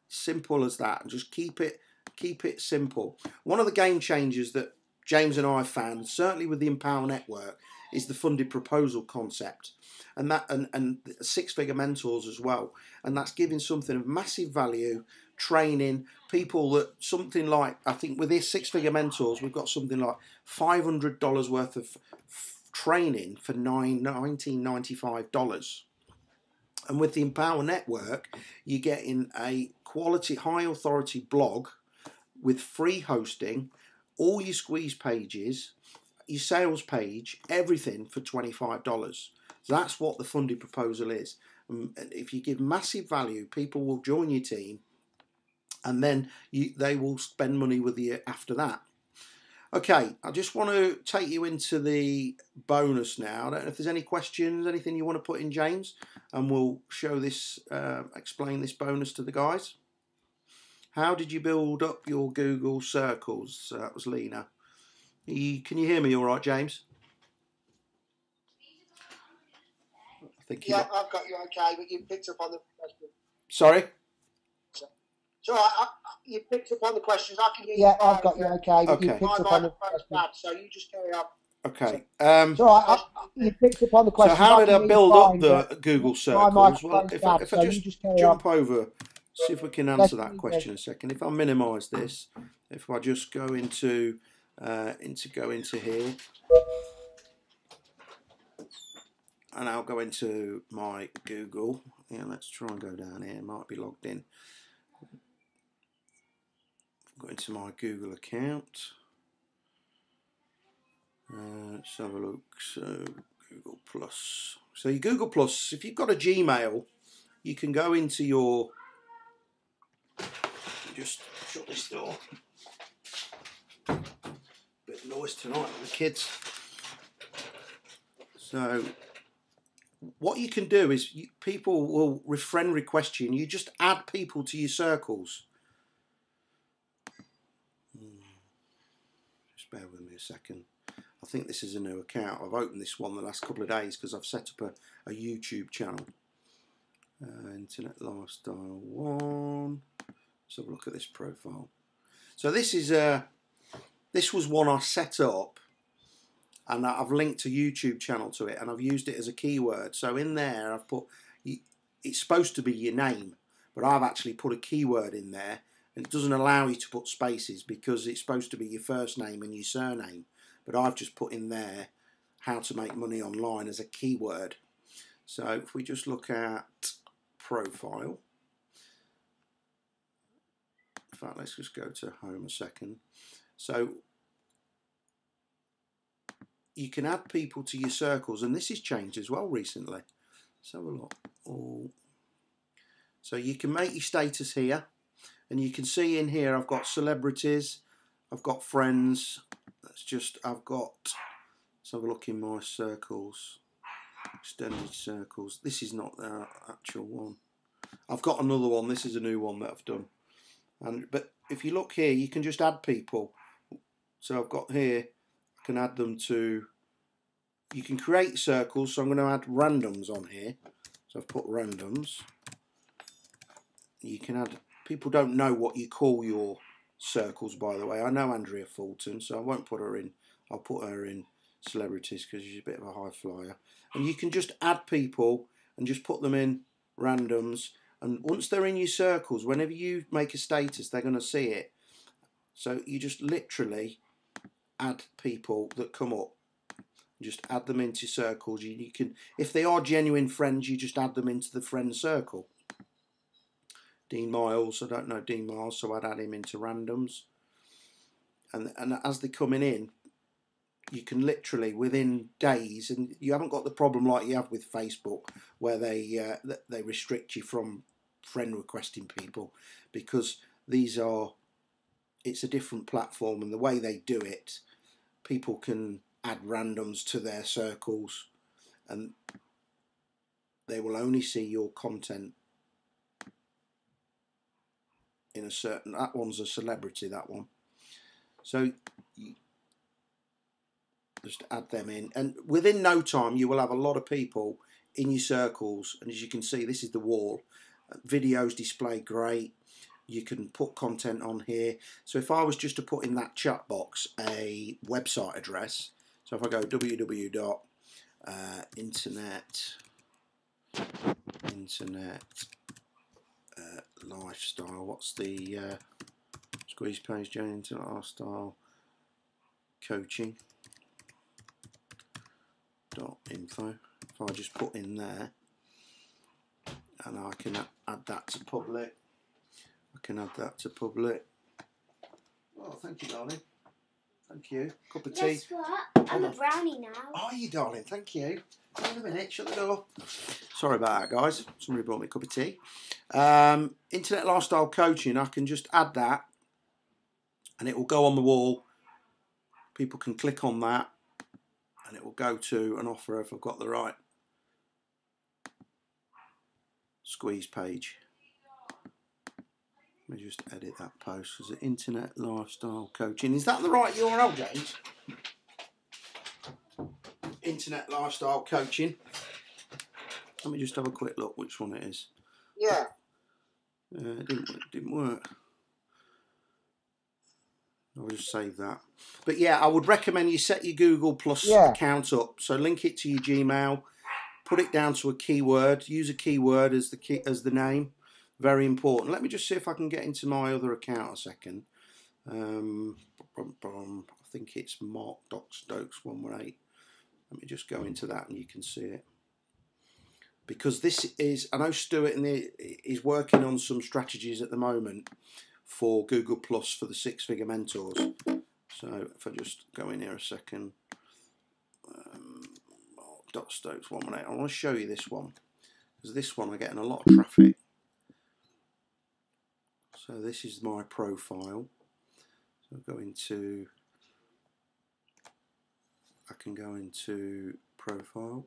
Simple as that. And just keep it simple. One of the game changers that James and I found, certainly with the Empower Network, is the funded proposal concept, and that and six-figure mentors as well. And that's giving something of massive value, training people that something like, I think with this six-figure mentors, we've got something like $500 worth of training for $1995. And with the Empower Network, you're getting a quality, high authority blog with free hosting, all your squeeze pages, your sales page, everything for $25. That's what the funded proposal is. If you give massive value, people will join your team, and then they will spend money with you after that. Okay, I just want to take you into the bonus now. I don't know if there's any questions, anything you want to put in, James, and we'll show this, explain this bonus to the guys. How did you build up your Google circles? That was Lena. Can you hear me all right, James? I think yeah, I've got you okay, but you picked up on the question. Sorry? So you picked up on the questions. I can hear you. Yeah, I've got you okay, but you picked up on the question. So you just carry on. Okay. You picked up on the question. So how did I build up the Google circles? Well, if I just jump over, see if we can answer that question in a second. If I minimise this, if I just go into here, and I'll go into my Google. Yeah, let's try and go down here. It might be logged in. Go into my Google account. Let's have a look. So Google Plus. So your Google Plus, if you've got a Gmail, you can go into your. Just shut this door. Bit of noise tonight with the kids. So what you can do is people will friend request you, and you just add people to your circles. Just bear with me a second. I think this is a new account. I've opened this one the last couple of days because I've set up a YouTube channel. Internet Lifestyle 1. Let's have a look at this profile. So this was one I set up, and I've linked a YouTube channel to it, and I've used it as a keyword. So in there I've put, it's supposed to be your name, but I've actually put a keyword in there, and it doesn't allow you to put spaces because it's supposed to be your first name and your surname. But I've just put in there how to make money online as a keyword. So if we just look at profile, in fact, let's just go to home a second. So you can add people to your circles, and this has changed as well recently. Let's have a look. All So you can make your status here, and you can see in here I've got celebrities, I've got friends. Let's have a look in my circles, extended circles. This is not the actual one. I've got another one. This is a new one that I've done. But if you look here, you can just add people. So I've got here, I can add them to, you can create circles, so I'm going to add randoms on here. So I've put randoms. You can add, people don't know what you call your circles, by the way. I know Andrea Fulton, so I won't put her in. I'll put her in celebrities because she's a bit of a high flyer. And you can just add people and just put them in randoms. And once they're in your circles, whenever you make a status, they're going to see it. So you just literally add people that come up. Just add them into circles. You can, if they are genuine friends, you just add them into the friend circle. Dean Miles, I don't know Dean Miles, so I'd add him into randoms. And as they're coming in, you can literally within days, and you haven't got the problem like you have with Facebook, where they restrict you from friend requesting people, because it's a different platform, and the way they do it, people can add randoms to their circles, and they will only see your content in a certain. That one's a celebrity, that one. So just add them in, and within no time you will have a lot of people in your circles. And as you can see, this is the wall. Videos display great. You can put content on here. So if I was just to put in that chat box a website address, so if I go www.internet lifestyle, what's the squeeze page, Joan, internet lifestyle coaching .info. If I just put in there, and I can add that to public. I can add that to public. Oh, thank you, darling. Thank you. Cup of tea. Guess what? I'm a brownie now. Oh, you darling. Thank you. Hold on a minute. Shut the door. Sorry about that, guys. Somebody brought me a cup of tea. Internet lifestyle coaching. I can just add that, and it will go on the wall. People can click on that, and it will go to an offer if I've got the right squeeze page. Let me just edit that post. Is it internet lifestyle coaching? Is that the right URL, James? Internet lifestyle coaching. Let me just have a quick look which one it is. Yeah. It didn't work. I'll just save that. But yeah, I would recommend you set your Google Plus account up. So link it to your Gmail. Put it down to a keyword. Use a keyword as the name. Very important. Let me just see if I can get into my other account a second. I think it's Mark.Stokes 118. Let me just go into that and you can see it. Because this is, I know Stuart is working on some strategies at the moment for Google Plus for the six-figure mentors. So if I just go in here a second, Mark.Stokes 118. I want to show you this one, because this one I'm getting a lot of traffic. So this is my profile. So I can go into profile.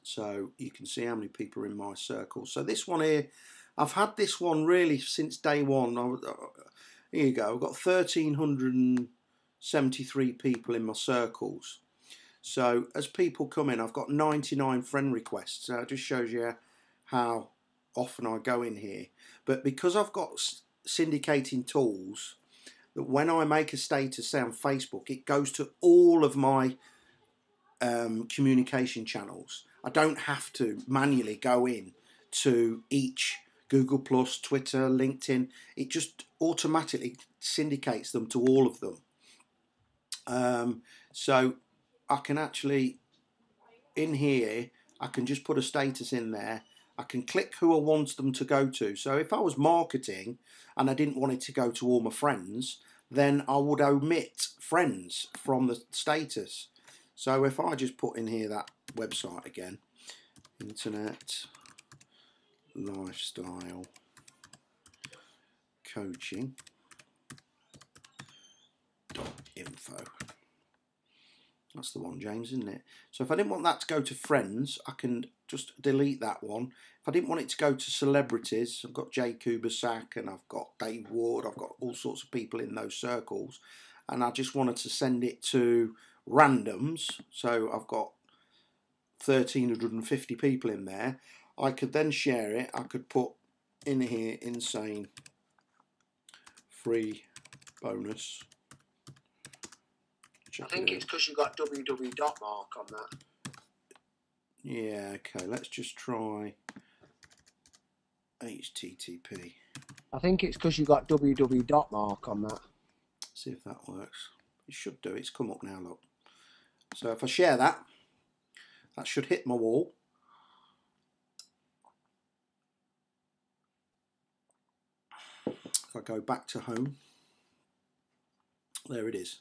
So you can see how many people are in my circle. So this one here, I've had this one really since day one. Here you go. I've got 1,373 people in my circles. So as people come in, I've got 99 friend requests. So it just shows you how often I go in here. But because I've got syndicating tools, that when I make a status, say on Facebook, it goes to all of my communication channels. I don't have to manually go in to each Google Plus, Twitter, LinkedIn. It just automatically syndicates them to all of them. So I can actually, in here, I can just put a status in there. I can click who I want them to go to. So if I was marketing and I didn't want it to go to all my friends, then I would omit friends from the status. So if I just put in here that website again, internet lifestyle coaching info. That's the one, James, isn't it? So if I didn't want that to go to friends, I can just delete that one. If I didn't want it to go to celebrities, I've got Jay Kubasak and I've got Dave Ward, I've got all sorts of people in those circles, and I just wanted to send it to randoms, so I've got 1,350 people in there. I could then share it. I could put in here insane free bonus. I think it's because you've got www dot mark on that. Yeah, okay, let's just try HTTP. I think it's because you've got www dot mark on that. See if that works. It should do. It's come up now, look. So if I share that, that should hit my wall. If I go back to home, there it is.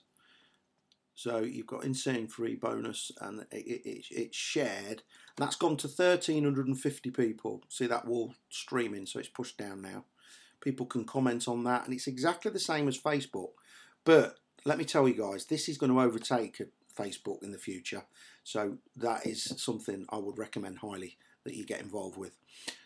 So you've got insane free bonus, and it's shared. That's gone to 1,350 people. See that wall streaming, so it's pushed down now. People can comment on that, and it's exactly the same as Facebook. But let me tell you guys, this is going to overtake Facebook in the future. So that is something I would recommend highly that you get involved with.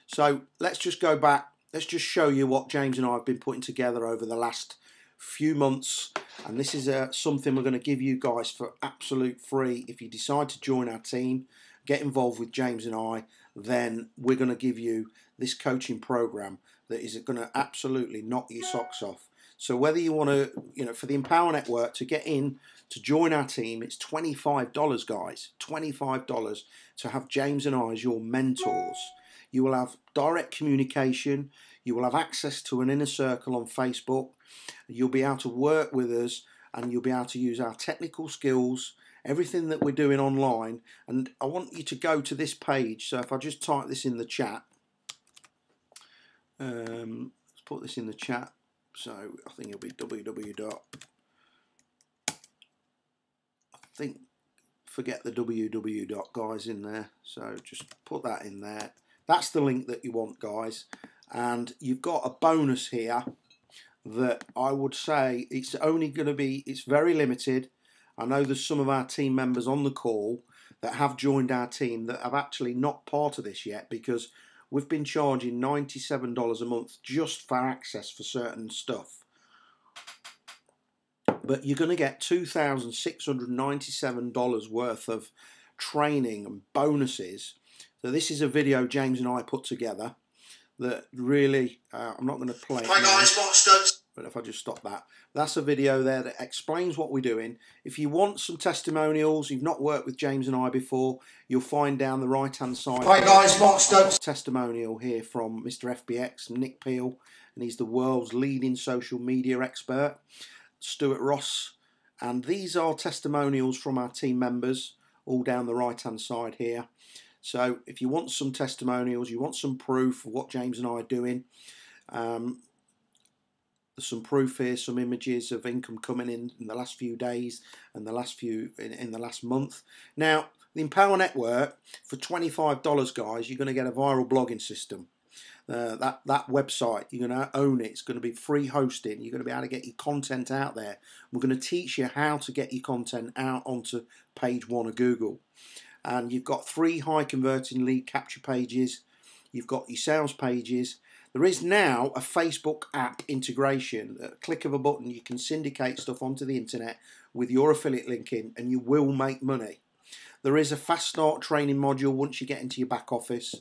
So let's just go back. Let's just show you what James and I have been putting together over the last few months, and this is something we're going to give you guys for absolute free. If you decide to join our team, get involved with James and I, then we're going to give you this coaching program that is going to absolutely knock your socks off. So whether you want to, for the Empower Network to get in to join our team, it's $25, guys, $25 to have James and I as your mentors. You will have direct communication. You will have access to an inner circle on Facebook. You'll be able to work with us, and you'll be able to use our technical skills, everything that we're doing online. And I want you to go to this page. So if I just type this in the chat, let's put this in the chat. So I think it'll be www. Forget the www. Guys in there. So just put that in there. That's the link that you want, guys. And you've got a bonus here that I would say it's only going to be, it's very limited. I know there's some of our team members on the call that have joined our team that have actually not part of this yet, because we've been charging $97 a month just for access for certain stuff. But you're going to get $2,697 worth of training and bonuses. So this is a video James and I put together that really, I'm not going to play it now. Hi guys, Stokes. But if I just stop that, that's a video there that explains what we're doing. If you want some testimonials, you've not worked with James and I before, you'll find down the right hand side. Hi guys, Stokes. Testimonial here from Mr. FBX, Nick Peel, and he's the world's leading social media expert. Stuart Ross, and these are testimonials from our team members, all down the right hand side here. So if you want some testimonials, you want some proof of what James and I are doing, there's some proof here, some images of income coming in the last few days and the last few in the last month. Now the Empower Network, for $25, guys, you're going to get a viral blogging system. That website, you're going to own it. It's going to be free hosting. You're going to be able to get your content out there. We're going to teach you how to get your content out onto page 1 of Google. And you've got 3 high converting lead capture pages. You've got your sales pages. There is now a Facebook app integration. At a click of a button, you can syndicate stuff onto the internet with your affiliate link in, and you will make money. There is a fast start training module once you get into your back office,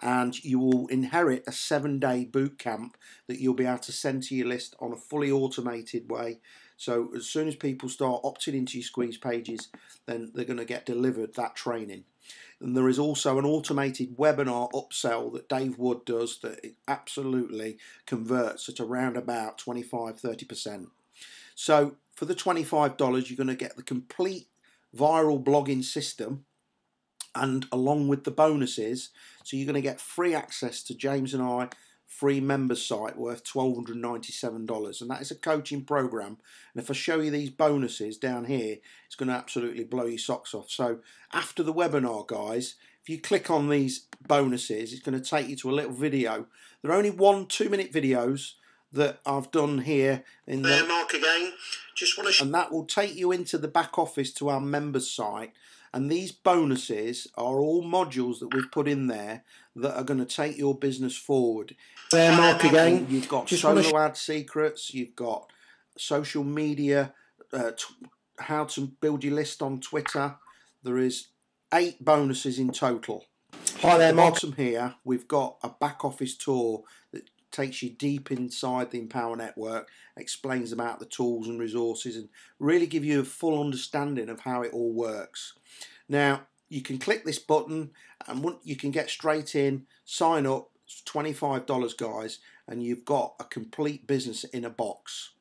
and you will inherit a 7-day boot camp that you'll be able to send to your list on a fully automated way. So as soon as people start opting into your squeeze pages, then they're going to get delivered that training. And there is also an automated webinar upsell that Dave Wood does that it absolutely converts at around about 25–30%. So for the $25, you're going to get the complete viral blogging system, and along with the bonuses, so you're going to get free access to James and I free members site worth $1,297, and that is a coaching program. And if I show you these bonuses down here, it's going to absolutely blow your socks off. So after the webinar, guys, if you click on these bonuses, it's going to take you to a little video. They're only 1-2-minute videos that I've done here in the Mark again. Just want to and that will take you into the back office to our members site. And these bonuses are all modules that we've put in there that are going to take your business forward. Mark again. And you've got Just solo ad secrets, you've got social media, how to build your list on Twitter. There is 8 bonuses in total. Hi there, At the Mark. bottom here, we've got a back office tour that takes you deep inside the Empower Network, explains about the tools and resources, and really give you a full understanding of how it all works. Now, you can click this button and you can get straight in, sign up. It's $25, guys, and you've got a complete business in a box.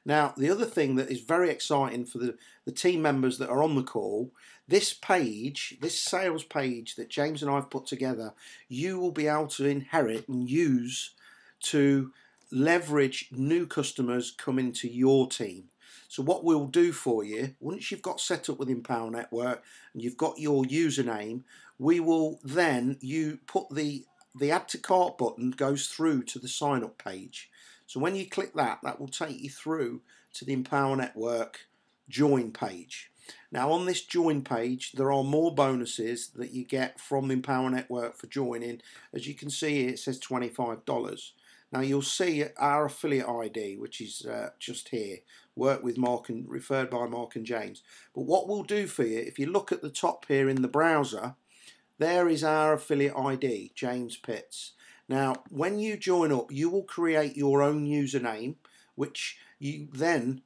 Now, the other thing that is very exciting for the team members that are on the call, this page, this sales page that James and I have put together, you will be able to inherit and use to leverage new customers coming to your team. So what we'll do for you, once you've got set up with Empower Network and you've got your username, we will then, you put the add to cart button goes through to the sign up page. So when you click that, that will take you through to the Empower Network join page. Now on this join page, there are more bonuses that you get from the Empower Network for joining. As you can see, it says $25. Now you'll see our affiliate ID, which is just here, work with Mark and referred by Mark and James. But what we'll do for you, if you look at the top here in the browser, there is our affiliate ID, James Pitts. Now, when you join up, you will create your own username, which you then,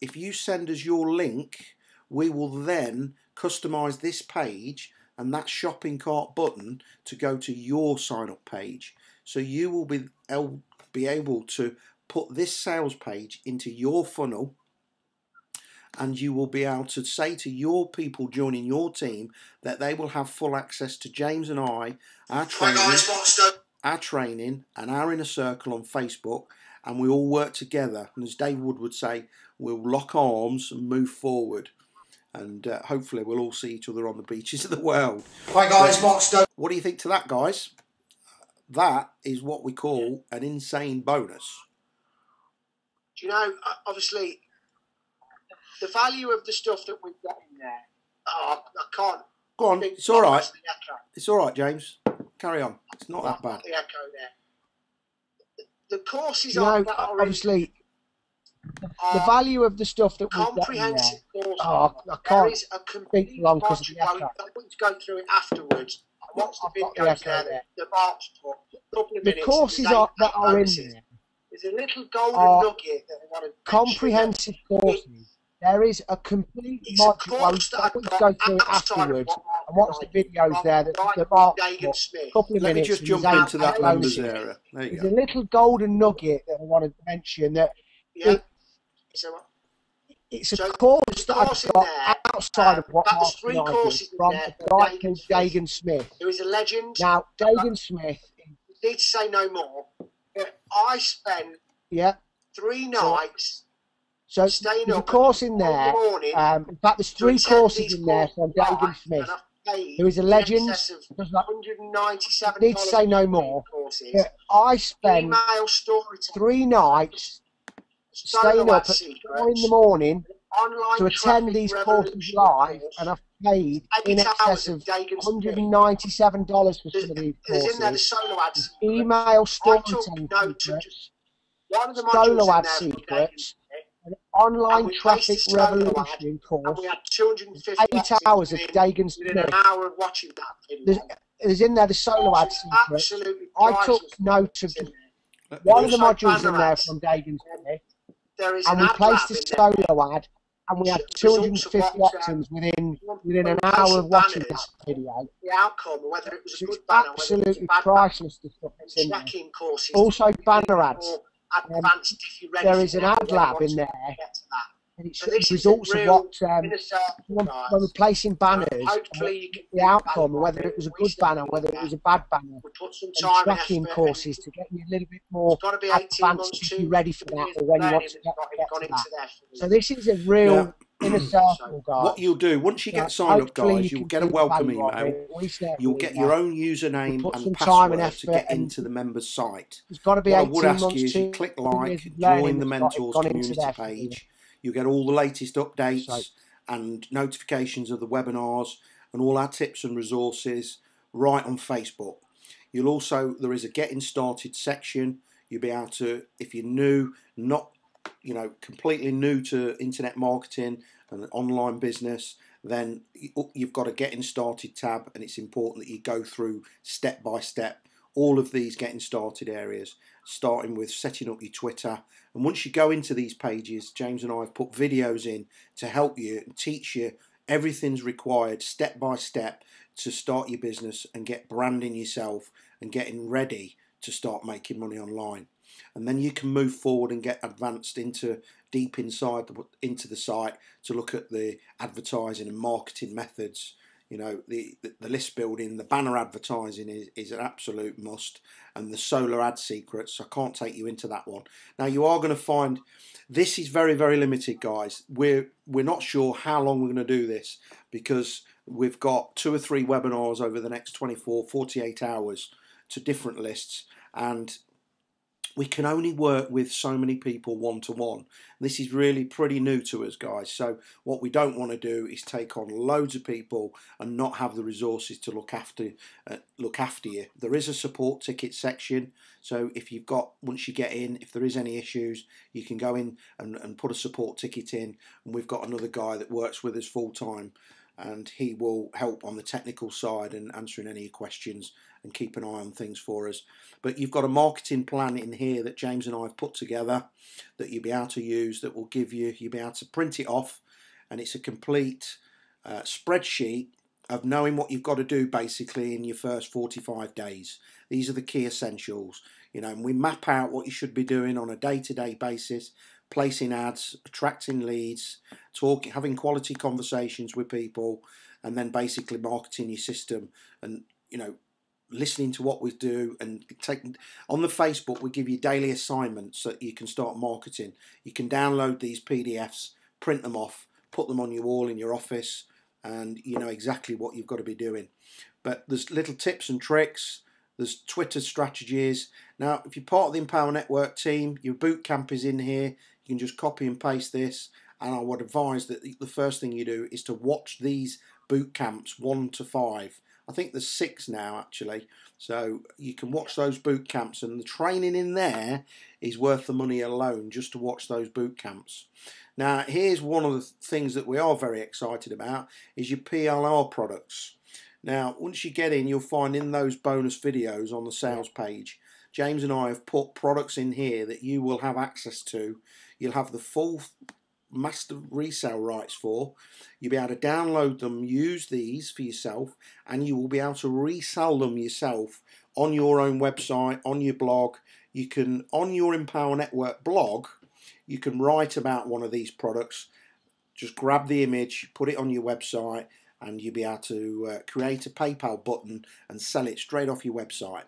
if you send us your link, we will then customize this page and that shopping cart button to go to your sign up page. So you will be able to put this sales page into your funnel, and you will be able to say to your people joining your team that they will have full access to James and I, our training and our inner circle on Facebook, and we all work together. And as Dave Wood would say, we'll lock arms and move forward. And hopefully we'll all see each other on the beaches of the world. Hi guys, Mark Stokes. What do you think to that, guys? That is what we call an insane bonus. Do you know, obviously, the value of the stuff that we've got in there, I can't. Go on, it's all right. It's all right, James. Carry on. It's not that bad. The echo there. The courses that are obviously the value of the stuff that we've got in there. Comprehensive course. I can't there is a complete long because of the module. echo. I'm going to go through it afterwards. Watch the I've got videos the echo there. The Mark's put. A couple of The minutes. courses There's eight that are in bonuses. there There's a little golden are nugget that I want to comprehensive courses. There is a complete It's a module. course that We'll I've go got through it outside of afterwards what Mark and watch the videos there that Mark put. A couple of Let me minutes. just and jump there's into that eight members bonuses. area. There you There's go. a little golden nugget that I want to mention that Yeah. So, it's a So, course there's that course I've in got there, outside of what but there's Mark three and I courses did in from there a guy for called Dagan Dagan Smith. who is a legend. Now, Dagan Smith, Need to say no more. But I spent yeah. 3 nights So staying there's a up course in all there. morning In fact, there's to 3 attend courses these in there from courses Dagan live, Smith, and I've paid who is a in legend. excess of Does not $197 need to say no for more. courses. But I spent Email storytelling, 3 nights staying solo up ad at secrets, 4 in the morning online to attend traffic these courses revolution live, course, and I've paid 8 in excess hours of Dagan Smith. $197 for some of these There's in there the courses. solo ad secrets. Email I storytelling took notes of secrets, just one of the modules solo in ad there from secrets, Dagan Smith, an and online we traffic placed the solo ad, revolution and course, we had 250 8 opt-ins hours of Dagan within an Smith. hour of watching that video. There's in there the solo ad It's secrets. absolutely I took priceless. note of It's in there. one of the Also, modules in there banner from Dagan Smith, There is and an we ad placed lab a in there. solo ad, and we had Results of 250 what, opt-ins within when an we hour placed of the watching that banners, video. the outcome, whether it was a So it's good banner, whether it was a absolutely bad banner, priceless, the stuff that's in there. checking courses. Also to be banner more ads. advanced if you're ready There for is an that, ad when you lab want in to there, get to that. and it's So this is results a of real what inner circle, when guys. we're placing banners, and Hopefully you can the get outcome, value whether from it was a We good stick banner, in whether it there. was a bad banner, We put some and time and tracking effort, courses to get you a little bit more it's got to be 18 advanced months if to you're ready for that, years or when you learning want to that's get gone to into that. there. So this is a real Now, inner circle, guys. What you'll do, once you get signed up, guys, you'll get a welcome email. You'll get your own username and password to get into the members site. It's got to be What I 18 would ask months you is you click like, join the Mentors community page. You get all the latest updates and notifications of the webinars and all our tips and resources right on Facebook. You'll also, there is a getting started section. You'll be able to, if you're new, not completely new to internet marketing and online business, then you've got a getting started tab, and it's important that you go through step by step all of these getting started areas, starting with setting up your Twitter. And once you go into these pages, James and I have put videos in to help you and teach you everything's required step by step to start your business and get branding yourself and getting ready to start making money online. And then you can move forward and get advanced into deep inside into the site to look at the advertising and marketing methods. The list building, the banner advertising is an absolute must, and the solar ad secrets, I can't take you into that one. Now, you are going to find this is very, very limited, guys. We're not sure how long we're going to do this, because we've got 2 or 3 webinars over the next 48 hours to different lists, and we can only work with so many people one-to-one. This is really pretty new to us, guys. So what we don't want to do is take on loads of people and not have the resources to look after you. There is a support ticket section. So if you've got, once you get in, if there is any issues, you can go in and put a support ticket in. And we've got another guy that works with us full-time, and he will help on the technical side and answering any questions and keep an eye on things for us. But you've got a marketing plan in here that James and I have put together that you'll be able to use, that will give you'll be able to print it off, and it's a complete spreadsheet of knowing what you've got to do basically in your first 45 days. These are the key essentials, and we map out what you should be doing on a day-to-day basis, placing ads, attracting leads, having quality conversations with people, and then basically marketing your system and listening to what we do. And taking on the Facebook, we give you daily assignments that you can start marketing. You can download these PDFs, print them off, put them on your wall in your office, and you know exactly what you've got to be doing. But there's little tips and tricks. There's Twitter strategies. Now, if you're part of the Empower Network team, your boot camp is in here. You can just copy and paste this. And I would advise that the first thing you do is to watch these boot camps 1 to 5. I think there's 6 now, actually. So you can watch those boot camps, and the training in there is worth the money alone just to watch those boot camps. Now, here's one of the things that we are very excited about is your PLR products. Now, once you get in, you'll find in those bonus videos on the sales page, James and I have put products in here that you will have access to. You'll have the full master resale rights for. You'll be able to download them, use these for yourself, and you will be able to resell them yourself on your own website, on your blog. You can, on your Empower Network blog, you can write about one of these products. Just grab the image, put it on your website, and you'll be able to create a PayPal button and sell it straight off your website.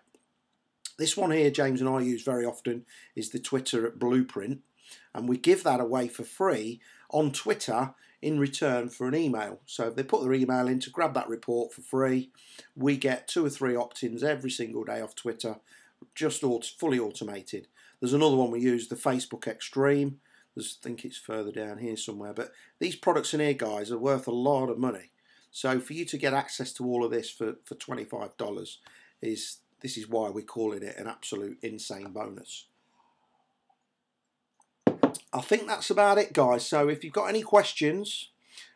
This one here, James and I use very often, is the Twitter Blueprint, and we give that away for free on Twitter in return for an email. So if they put their email in to grab that report for free, we get 2 or 3 opt-ins every single day off Twitter, just fully automated. There's another one we use, the Facebook Extreme. I think it's further down here somewhere, but these products in here, guys, are worth a lot of money. So for you to get access to all of this for $25 this is why we're calling it an absolute insane bonus. I think that's about it, guys. So if you've got any questions,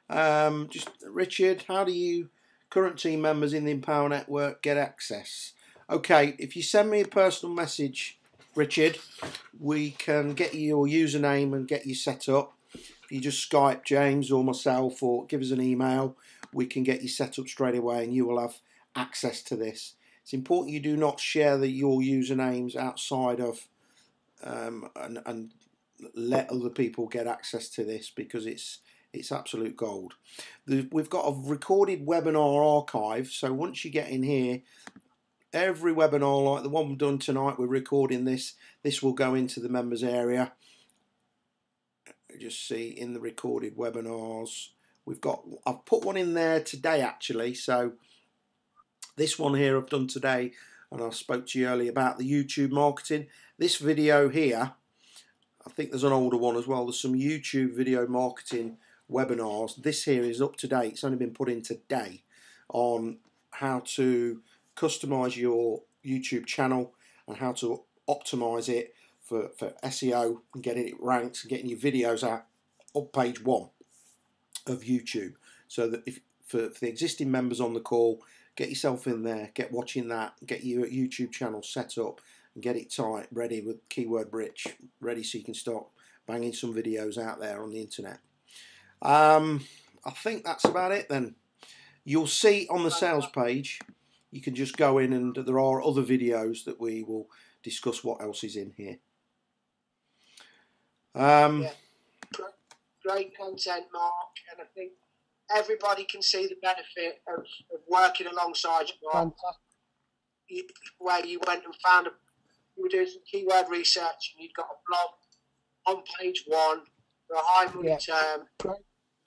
just Richard, how do you current team members in the Empower Network get access? Okay, if you send me a personal message, Richard, we can get you your username and get you set up. If you just Skype James or myself or give us an email, we can get you set up straight away and you will have access to this. It's important you do not share your usernames outside of and let other people get access to this, because it's absolute gold. We've got a recorded webinar archive, so once you get in here, every webinar like the one we've done tonight, we're recording this. This will go into the members area. just see in the recorded webinars, I've put one in there today actually. So this one here I've done today, and I spoke to you earlier about the YouTube marketing. This video here, I think there's an older one as well. There's some YouTube video marketing webinars. This here is up to date. It's only been put in today on how to customize your YouTube channel and how to optimize it for SEO and getting it ranked and getting your videos out on page 1 of YouTube. So that if for the existing members on the call, get yourself in there, get watching that, get your YouTube channel set up and get it tight, ready with keyword rich, ready so you can start banging some videos out there on the internet. I think that's about it then. You'll see on the sales page, you can just go in and there are other videos that we will discuss what else is in here. Yeah. Great content, Mark, and I think everybody can see the benefit of working alongside you, Mark. Where you went and found you were doing some keyword research and you'd got a blog on page 1 for a high money term.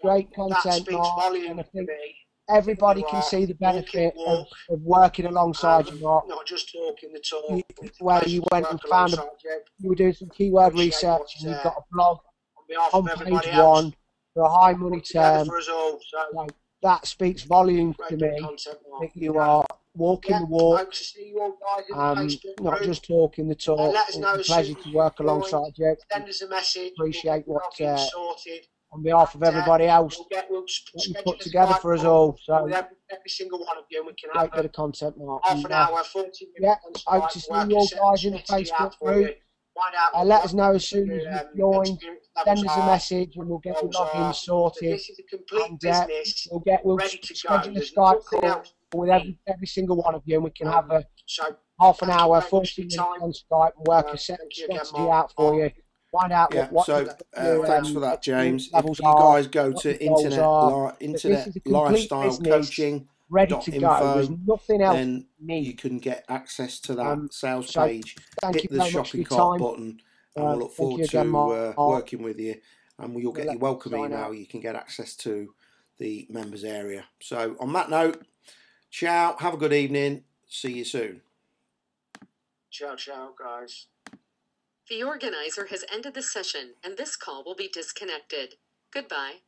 Great content, that speaks Mark, volume and I to think me. everybody can see the benefit of working alongside you, Mark. Not just talking the talk. Where you went and found you were doing some keyword research and you've got a blog on page 1 for a high money term. That speaks volumes to me that you are walking the walk, not just talking the talk. It's a pleasure to work alongside you. Send us a message. Appreciate what on behalf of everybody else that you put together for us all. So every single one of you, we can great bit of content, Mark. Half an hour, 40 minutes. I hope to see you all guys in the Facebook group. Let us know as soon as you've joined. Send us a message and we'll get your login sorted. This is a complete business. We'll schedule a Skype call with every single one of you, and we can have a half an hour, 40 minutes on Skype and work a strategy out for you. Find out what thanks for that, James. If you guys go to internet lifestyle coaching ready to go. There's nothing else then you can get access to that sales page. Hit the shopping cart button, and we'll look forward to working with you. And you'll get your welcome email. You can get access to the members area. So on that note, ciao. Have a good evening. See you soon. Ciao, guys. The organizer has ended the session, and this call will be disconnected. Goodbye.